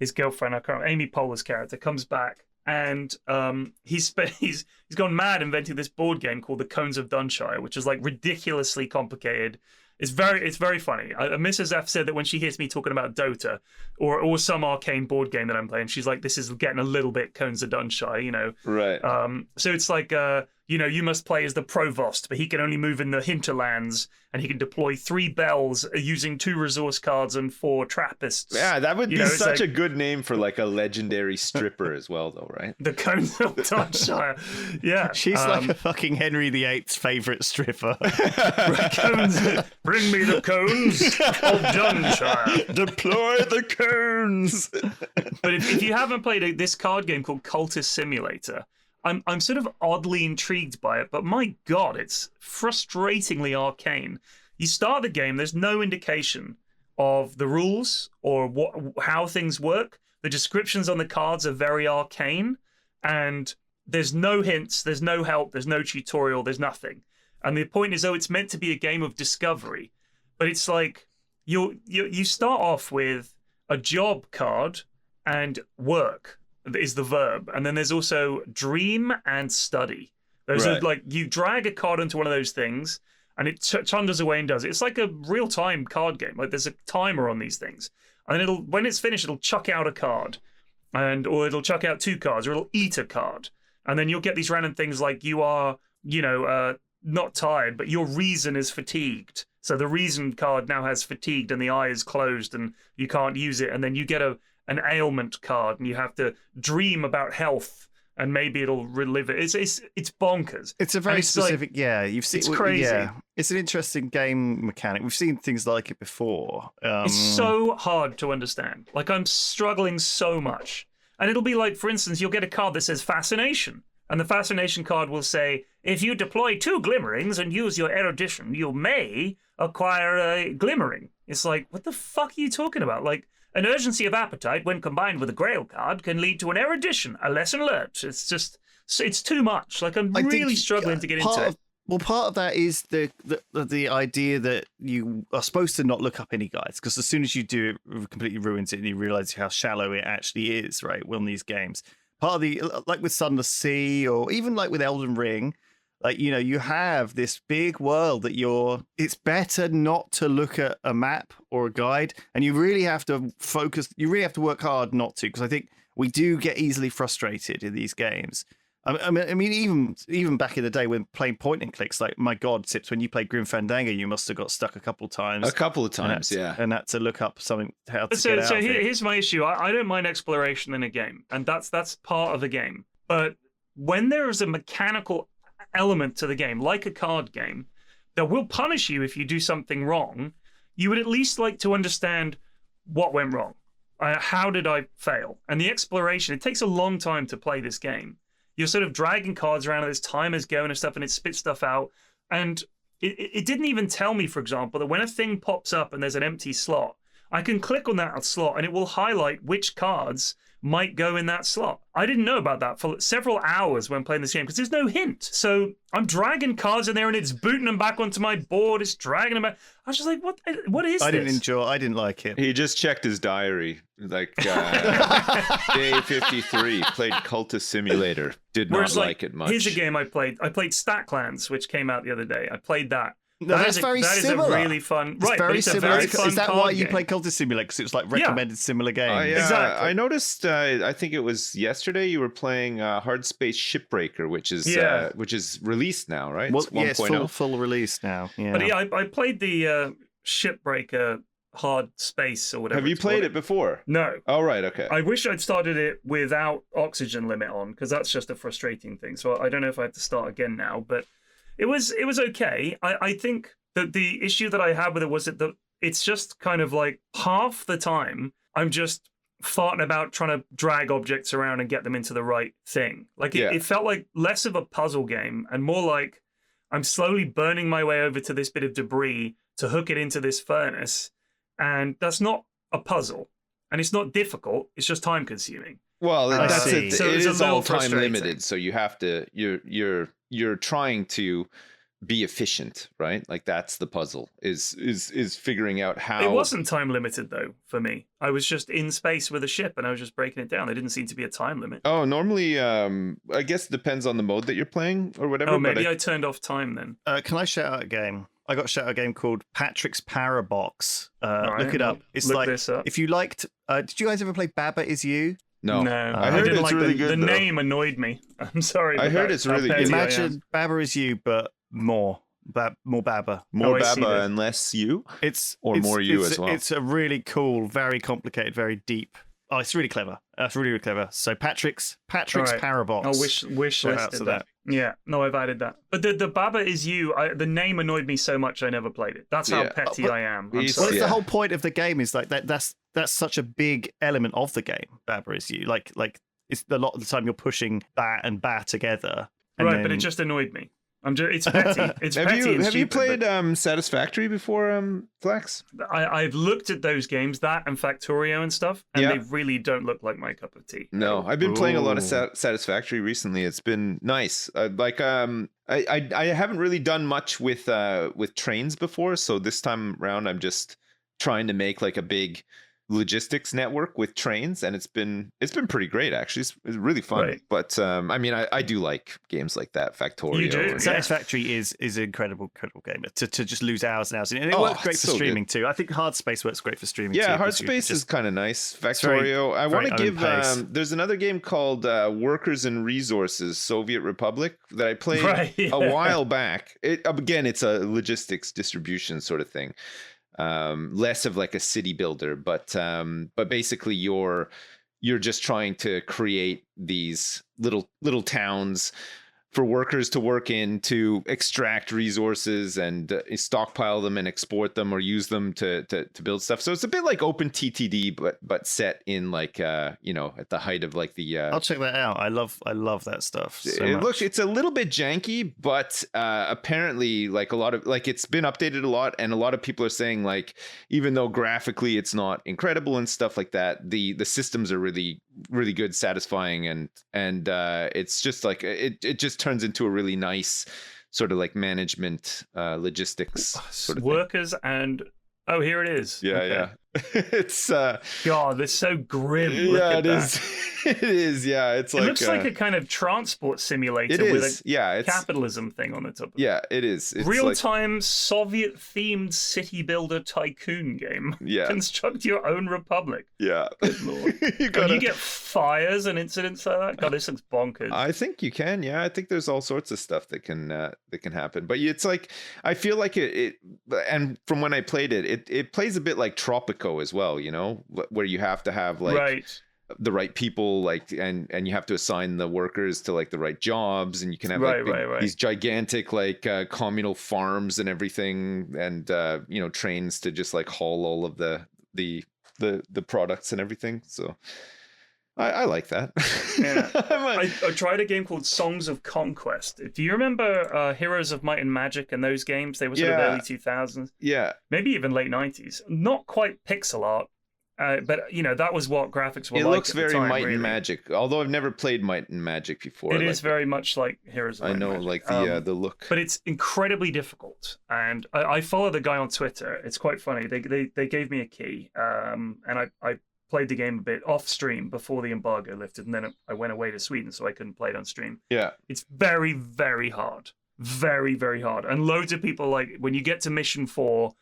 his girlfriend, I can't remember, Amy Poehler's character, comes back, and he's gone mad inventing this board game called the Cones of Dunshire, which is like ridiculously complicated. It's very funny. Mrs. F said that when she hears me talking about Dota or some arcane board game that I'm playing, she's like, "This is getting a little bit Cones of Dunshire," you know. Right. So it's like, you must play as the provost, but he can only move in the hinterlands, and he can deploy 3 bells using 2 resource cards and 4 Trappists. Yeah, that would be such a good name for like a legendary stripper as well, though, right? The Cones of Dunshire. Yeah. She's like a fucking Henry VIII's favourite stripper. Bring me the cones of Dunshire. Deploy the cones. But if you haven't played this card game called Cultist Simulator, I'm sort of oddly intrigued by it, but my God, it's frustratingly arcane. You start the game, there's no indication of the rules or how things work. The descriptions on the cards are very arcane, and there's no hints, there's no help, there's no tutorial, there's nothing. And the point is, it's meant to be a game of discovery, but it's like you start off with a job card and work is the verb, and then there's also dream and study. Those are like, you drag a card into one of those things and it thunders away and does it. It's like a real-time card game. Like there's a timer on these things, and then when it's finished, it'll chuck out a card, or it'll chuck out 2 cards, or it'll eat a card, and then you'll get these random things like you are not tired, but your reason is fatigued. So the reason card now has fatigued and the eye is closed and you can't use it, and then you get an ailment card, and you have to dream about health, and maybe it'll relive it. It's bonkers. It's a very specific, you've seen. It's crazy. Yeah, it's an interesting game mechanic. We've seen things like it before. It's so hard to understand. Like, I'm struggling so much. And it'll be like, for instance, you'll get a card that says Fascination, and the Fascination card will say, if you deploy 2 glimmerings and use your erudition, you may acquire a glimmering. It's like, what the fuck are you talking about? Like, an urgency of appetite, when combined with a grail card, can lead to an erudition, a lesson learnt. It's just, it's too much. Like, I'm really struggling to get into it. Well, part of that is the idea that you are supposed to not look up any guides, because as soon as you do, it completely ruins it, and you realize how shallow it actually is, right? Well, in these games, part of the, like with Sunless Sea, or even like with Elden Ring, like, you have this big world that it's better not to look at a map or a guide, and you really have to focus, you really have to work hard not to, because I think we do get easily frustrated in these games. I mean, even back in the day when playing point and clicks, like, my God, Sips, when you played Grim Fandango, you must have got stuck a couple of times. And had to look up something, how to get out of it. Here's my issue. I don't mind exploration in a game, and that's part of the game. But when there is a mechanical element to the game, like a card game, that will punish you if you do something wrong, you would at least like to understand what went wrong. How did I fail? And the exploration, it takes a long time to play this game. you're sort of dragging cards around, and this timer's going and stuff, and it spits stuff out. And it didn't even tell me, for example, that when a thing pops up and there's an empty slot, I can click on that slot and it will highlight which cards might go in that slot. I didn't know about that for several hours when playing this game because there's no hint. So I'm dragging cards in there and it's booting them back onto my board. It's dragging them back. I was just like, what is this? I didn't like it. He just checked his diary. Like, day 53, played Cultist Simulator. Did not like it much. Here's a game I played. I played Statlands, which came out the other day. I played that. No, that's very similar. That is a really fun. It's right, very it's similar. a very fun Is that card why you game. play Cultist Simulator? Because it was like recommended similar games. Exactly. I noticed. I think it was yesterday you were playing Hard Space Shipbreaker, which is released now, right? Well, it's 1.0. it's full release now. Yeah. But yeah, I played the Shipbreaker Hard Space or whatever. Have you played it before? No. Oh, right. Okay. I wish I'd started it without oxygen limit on because that's just a frustrating thing. So I don't know if I have to start again now, but it was okay. I think that the issue that I had with it was that it's just kind of like half the time I'm just farting about trying to drag objects around and get them into the right thing. Like it felt like less of a puzzle game and more like I'm slowly burning my way over to this bit of debris to hook it into this furnace. And that's not a puzzle. And it's not difficult. It's just time consuming. Well, that's it. So It it's a is little all time frustrating. limited, so you have to. You're trying to be efficient, right? Like that's the puzzle. Is figuring out how. It wasn't time limited though for me. I was just in space with a ship and I was just breaking it down. There didn't seem to be a time limit. Oh, normally, I guess it depends on the mode that you're playing or whatever. Oh, maybe I turned off time then. Can I shout out a game? I got shout out a game called Patrick's Parabox. Right, Look it up. It's look like this up. if you liked. Did you guys ever play Baba Is You? No. I heard didn't it's like really the, good. The though. name annoyed me. I'm sorry. I heard it's really good. Imagine Baba Is You, but more Baba. More I see Baba this. and less you. It's more you it's, as well. It's a really cool, very complicated, very deep. Oh, it's really clever. It's really, really clever. So Patrick's Right. Parabox. I wish Shout out listed to that. Yeah, no, I've added that. But the Baba Is You, the name annoyed me so much I never played it. That's how Yeah. petty But I am. I'm Well, Well, sorry. it's Yeah. the whole point of the game is like that's such a big element of the game. Baba Is You. Like it's a lot of the time you're pushing bat and bat together. And Right, then, but it just annoyed me. It's petty. It's Have petty you and have you stupid, played Satisfactory before, Flax? but I've looked at those games, that and Factorio and stuff, and Yeah. they really don't look like my cup of tea. No, I've been playing a lot of Ooh. Satisfactory recently. It's been nice. I haven't really done much with trains before, so this time around I'm just trying to make like a big logistics network with trains, and it's been pretty great actually. It's really fun. Right. But I mean, I do like games like that. Factorio. You do? and- Yeah. Satisfactory is an incredible game to just lose hours and hours in it. And it Oh, works great it's for so streaming too. I think Hard Space works great for streaming too. Yeah, Hard because you Space just- is kind of nice. very- Factorio. I want to very give. own pace. There's another game called Workers and Resources Soviet Republic that I played Right, yeah. a while back. Again, it's a logistics distribution sort of thing. Less of like a city builder, but basically you're just trying to create these little towns for workers to work in to extract resources and stockpile them and export them or use them to build stuff. So it's a bit like Open TTD, but set in like at the height of like the. I'll check that out. I love that stuff. So much. It's a little bit janky, but apparently like a lot of like it's been updated a lot, and a lot of people are saying like even though graphically it's not incredible and stuff like that, the systems are really really good, satisfying, and it's just like it just turns into a really nice sort of like management logistics sort of thing. Workers and here it is. Yeah, Okay. yeah. It's God, it's so grim. Look yeah, at it that. is. It is. Yeah, it's It like looks like a kind of transport simulator it with is. a Yeah, it's capitalism thing on the top of it. yeah, it is. It's like, Real-time Soviet-themed city builder tycoon game. Yeah. Construct your own republic. yeah. Good lord. you Can gotta, you get fires and incidents like that? God, this looks bonkers. I think you can. Yeah, I think there's all sorts of stuff that can happen. But it's like I feel like it and from when I played it plays a bit like Tropico as well. Where you have to have like right. the right people, like and you have to assign the workers to like the right jobs, and you can have like Right. these gigantic like communal farms and everything, and trains to just like haul all of the products and everything. So I like that. Yeah. I tried a game called Songs of Conquest. Do you remember Heroes of Might and Magic and those games? They were sort of early 2000s. Yeah. Maybe even late 90s. Not quite pixel art, but that was what graphics were like. It looks at the very time, Might really. and Magic, although I've never played Might and Magic before. It is very much like Heroes of Might I know, and Magic. like the look. But it's incredibly difficult. And I follow the guy on Twitter. It's quite funny. They gave me a key, and I played the game a bit off stream before the embargo lifted, and then I went away to Sweden, so I couldn't play it on stream. Yeah. It's very, very hard. Very, very hard. And loads of people, like, when you get to mission 4,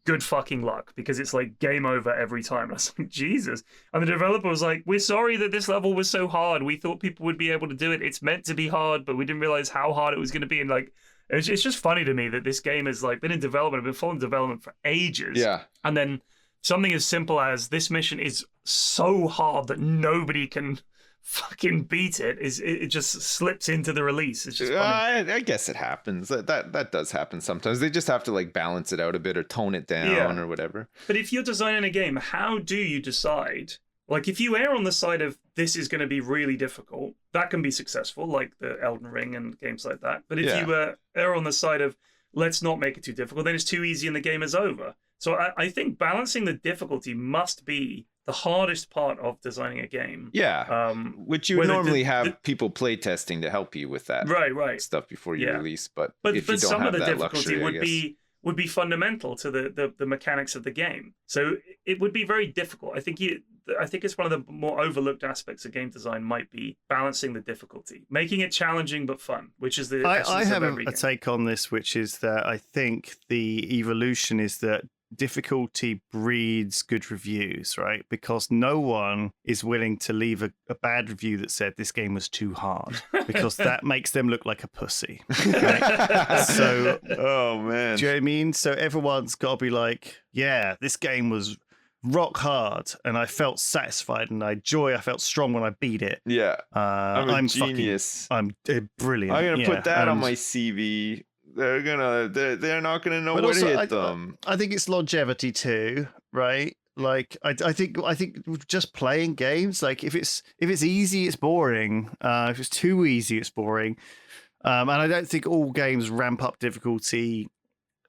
good fucking luck, because it's like game over every time. And I was like, Jesus. And the developer was like, we're sorry that this level was so hard. We thought people would be able to do it. It's meant to be hard, but we didn't realize how hard it was going to be. And like, it's just funny to me that this game has like been in development, been full in development for ages. Yeah. And then something as simple as this mission is so hard that nobody can fucking beat it. It just slips into the release. It's just funny. I guess it happens. That does happen sometimes. They just have to like balance it out a bit or tone it down or whatever. But if you're designing a game, how do you decide? Like, if you err on the side of this is going to be really difficult, that can be successful, like the Elden Ring and games like that. But if you err on the side of let's not make it too difficult, then it's too easy and the game is over. So I think balancing the difficulty must be the hardest part of designing a game. Yeah, which you would normally have people play testing to help you with that stuff before you release. But if you don't some have of the that difficulty luxury, would be fundamental to the mechanics of the game. So it would be very difficult. I think it's one of the more overlooked aspects of game design might be balancing the difficulty, making it challenging but fun, which is the essence I have of every a game. take on this, which is that I think the evolution is that difficulty breeds good reviews, right? Because no one is willing to leave a bad review that said this game was too hard, because that makes them look like a pussy. Right? So, oh man, do you know what I mean? So everyone's got to be like, yeah, this game was rock hard, and I felt satisfied, and I felt strong when I beat it. Yeah, I'm a genius. I'm brilliant. I'm gonna put that on my CV. They're not gonna know what hit them. I think it's longevity too, right? Like I think just playing games, like if it's easy, it's boring. If it's too easy, it's boring. And I don't think all games ramp up difficulty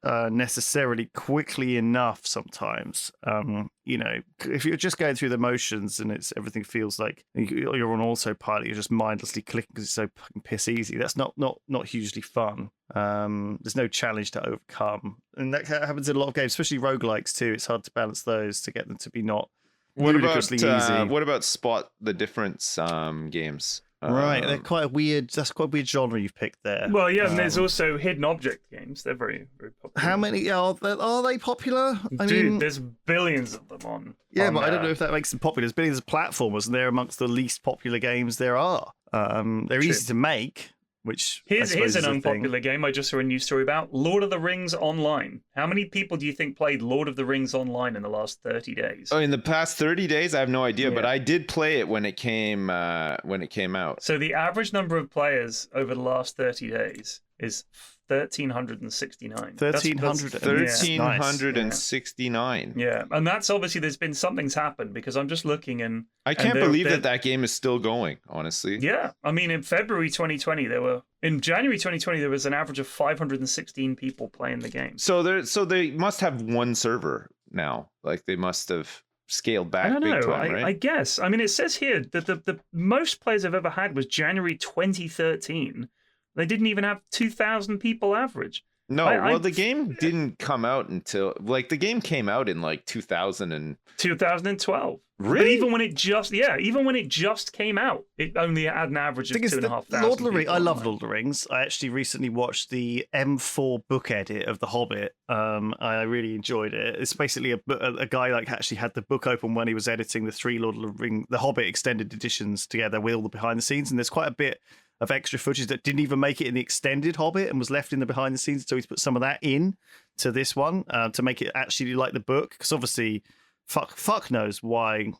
necessarily quickly enough sometimes. If you're just going through the motions and everything feels like you're on autopilot, you're just mindlessly clicking because it's so fucking piss easy. That's not hugely fun. There's no challenge to overcome, and that happens in a lot of games, especially roguelikes too. It's hard to balance those to get them to be not ludicrously easy. What about spot the difference games? Right, they're quite a weird. That's quite a weird genre you've picked there. Well, yeah, and there's also hidden object games. They're very, very popular. How many are they popular? I mean, there's billions of them on. Yeah, but I don't know if that makes them popular. There's billions of platformers, and they're amongst the least popular games there are. They're easy to make. Which here's an unpopular game I just saw a news story about: Lord of the Rings Online. How many people do you think played Lord of the Rings Online in the last 30 days? Oh, in the past 30 days, I have no idea, but I did play it when it came out. So the average number of players over the last 30 days is 1,369. 1,369. Yeah, and that's obviously something's happened, because I'm just looking and I can't believe that game is still going, honestly. Yeah, I mean, in January 2020 there was an average of 516 people playing the game. So they must have one server now. Like they must have scaled back. I don't know. Big time, right? I guess. I mean, it says here that the most players I've ever had was January 2013. They didn't even have 2,000 people average. No, the game didn't come out until the game came out in 2012. Really? But even when it just came out, it only had an average of 2,500. Lord of the Rings. I love Lord of the Rings. I actually recently watched the M4 book edit of The Hobbit. I really enjoyed it. It's basically a guy actually had the book open when he was editing the 3 Lord of the Rings, the Hobbit extended editions together with all the behind the scenes, and there's quite a bit of extra footage that didn't even make it in the extended Hobbit and was left in the behind the scenes. So he's put some of that in to this one to make it actually like the book. Because obviously, fuck knows why.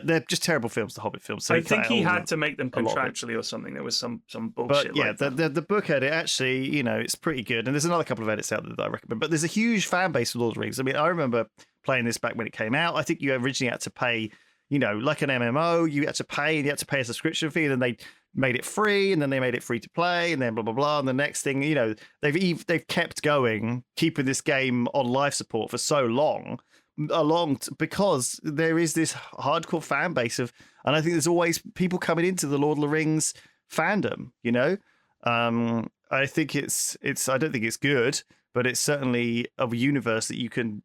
They're just terrible films, the Hobbit films. So I think he had to make them contractually or something. There was some bullshit. But yeah, the book edit actually, it's pretty good. And there's another couple of edits out there that I recommend. But there's a huge fan base for Lord of the Rings. I mean, I remember playing this back when it came out. I think you originally had to pay like an MMO, you had to pay, and you had to pay a subscription fee, and then they made it free, and then they made it free to play, and then blah blah blah, and the next thing, they've kept going, keeping this game on life support for so long, because there is this hardcore fan base of, and I think there's always people coming into the Lord of the Rings fandom. I think I don't think it's good, but it's certainly a universe that you can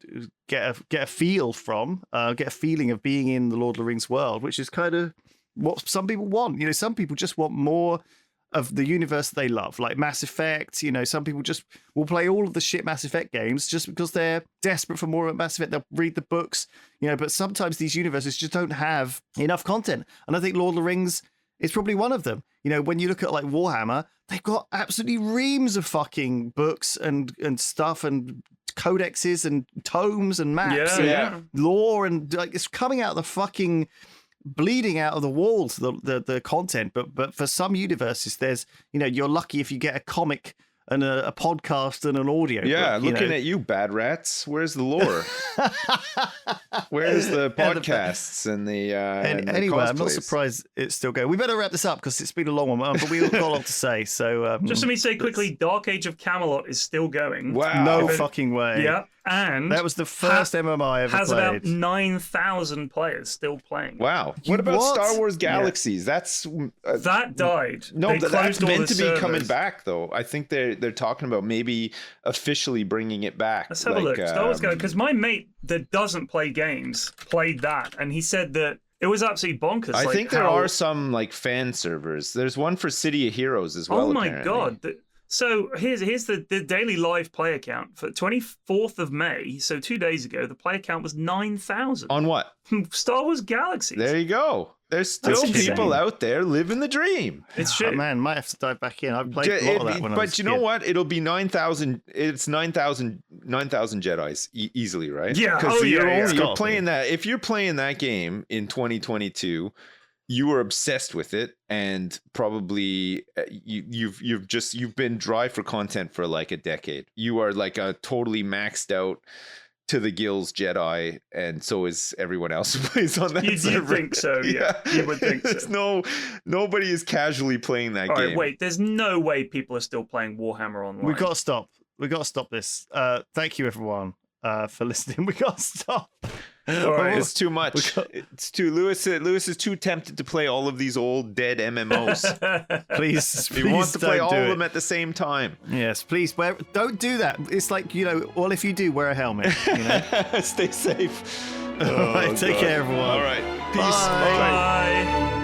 get a feel from, get a feeling of being in the Lord of the Rings world, which is kind of what some people want. Some people just want more of the universe they love, like Mass Effect. Some people just will play all of the shit Mass Effect games just because they're desperate for more of Mass Effect. They'll read the books, but sometimes these universes just don't have enough content. And I think Lord of the Rings is probably one of them. When you look at like Warhammer, they've got absolutely reams of fucking books and stuff and codexes and tomes and maps and lore, and like it's coming out of the fucking bleeding out of the walls, the content. But for some universes, there's you're lucky if you get a comic and a podcast and an audio book, looking at you, Bad Rats. Where's the lore? Where's the podcasts and the anyway, I'm not surprised it's still going. We better wrap this up because it's been a long one, but we've got a lot to say. So just let me say quickly, Dark Age of Camelot is still going. Wow. No fucking way. Yeah. And that was the first MMO I ever has played. about 9,000 players still playing. Wow. What about Star Wars Galaxies? That's that died. No, that's meant to be servers. coming back though. I think they're talking about maybe officially bringing it back. Let's have a look. Star Wars Galaxies, because my mate that doesn't play games played that, and he said that it was absolutely bonkers. I think there are some like fan servers. There's one for City of Heroes as well. Oh my apparently. god. So here's the daily live play account for 24th of May. So 2 days ago, the play account was 9,000. On what? Star Wars Galaxies. There you go. There's still people out there living the dream. It's shit. Oh, man, might have to dive back in. I've played a lot of that when I was But you know what? It'll be 9,000. It's 9,000 Jedis easily, right? Yeah. Because You're playing that. If you're playing that game in 2022. You were obsessed with it, and probably you've been dry for content for like a decade. You are like a totally maxed out to the gills Jedi, and so is everyone else who plays on that server. You think so? Yeah, you would think so. Nobody is casually playing that game. Right, wait, there's no way people are still playing Warhammer online. We've got to stop. We've got to stop this. Thank you, everyone, for listening. We got to stop. All right, it's too much. It's too Lewis is too tempted to play all of these old dead MMOs. Please, he wants to play all of them at the same time. Yes, please. Don't do that. It's like well, if you do, wear a helmet. Stay safe. All right, take care, everyone. All right, peace. Bye.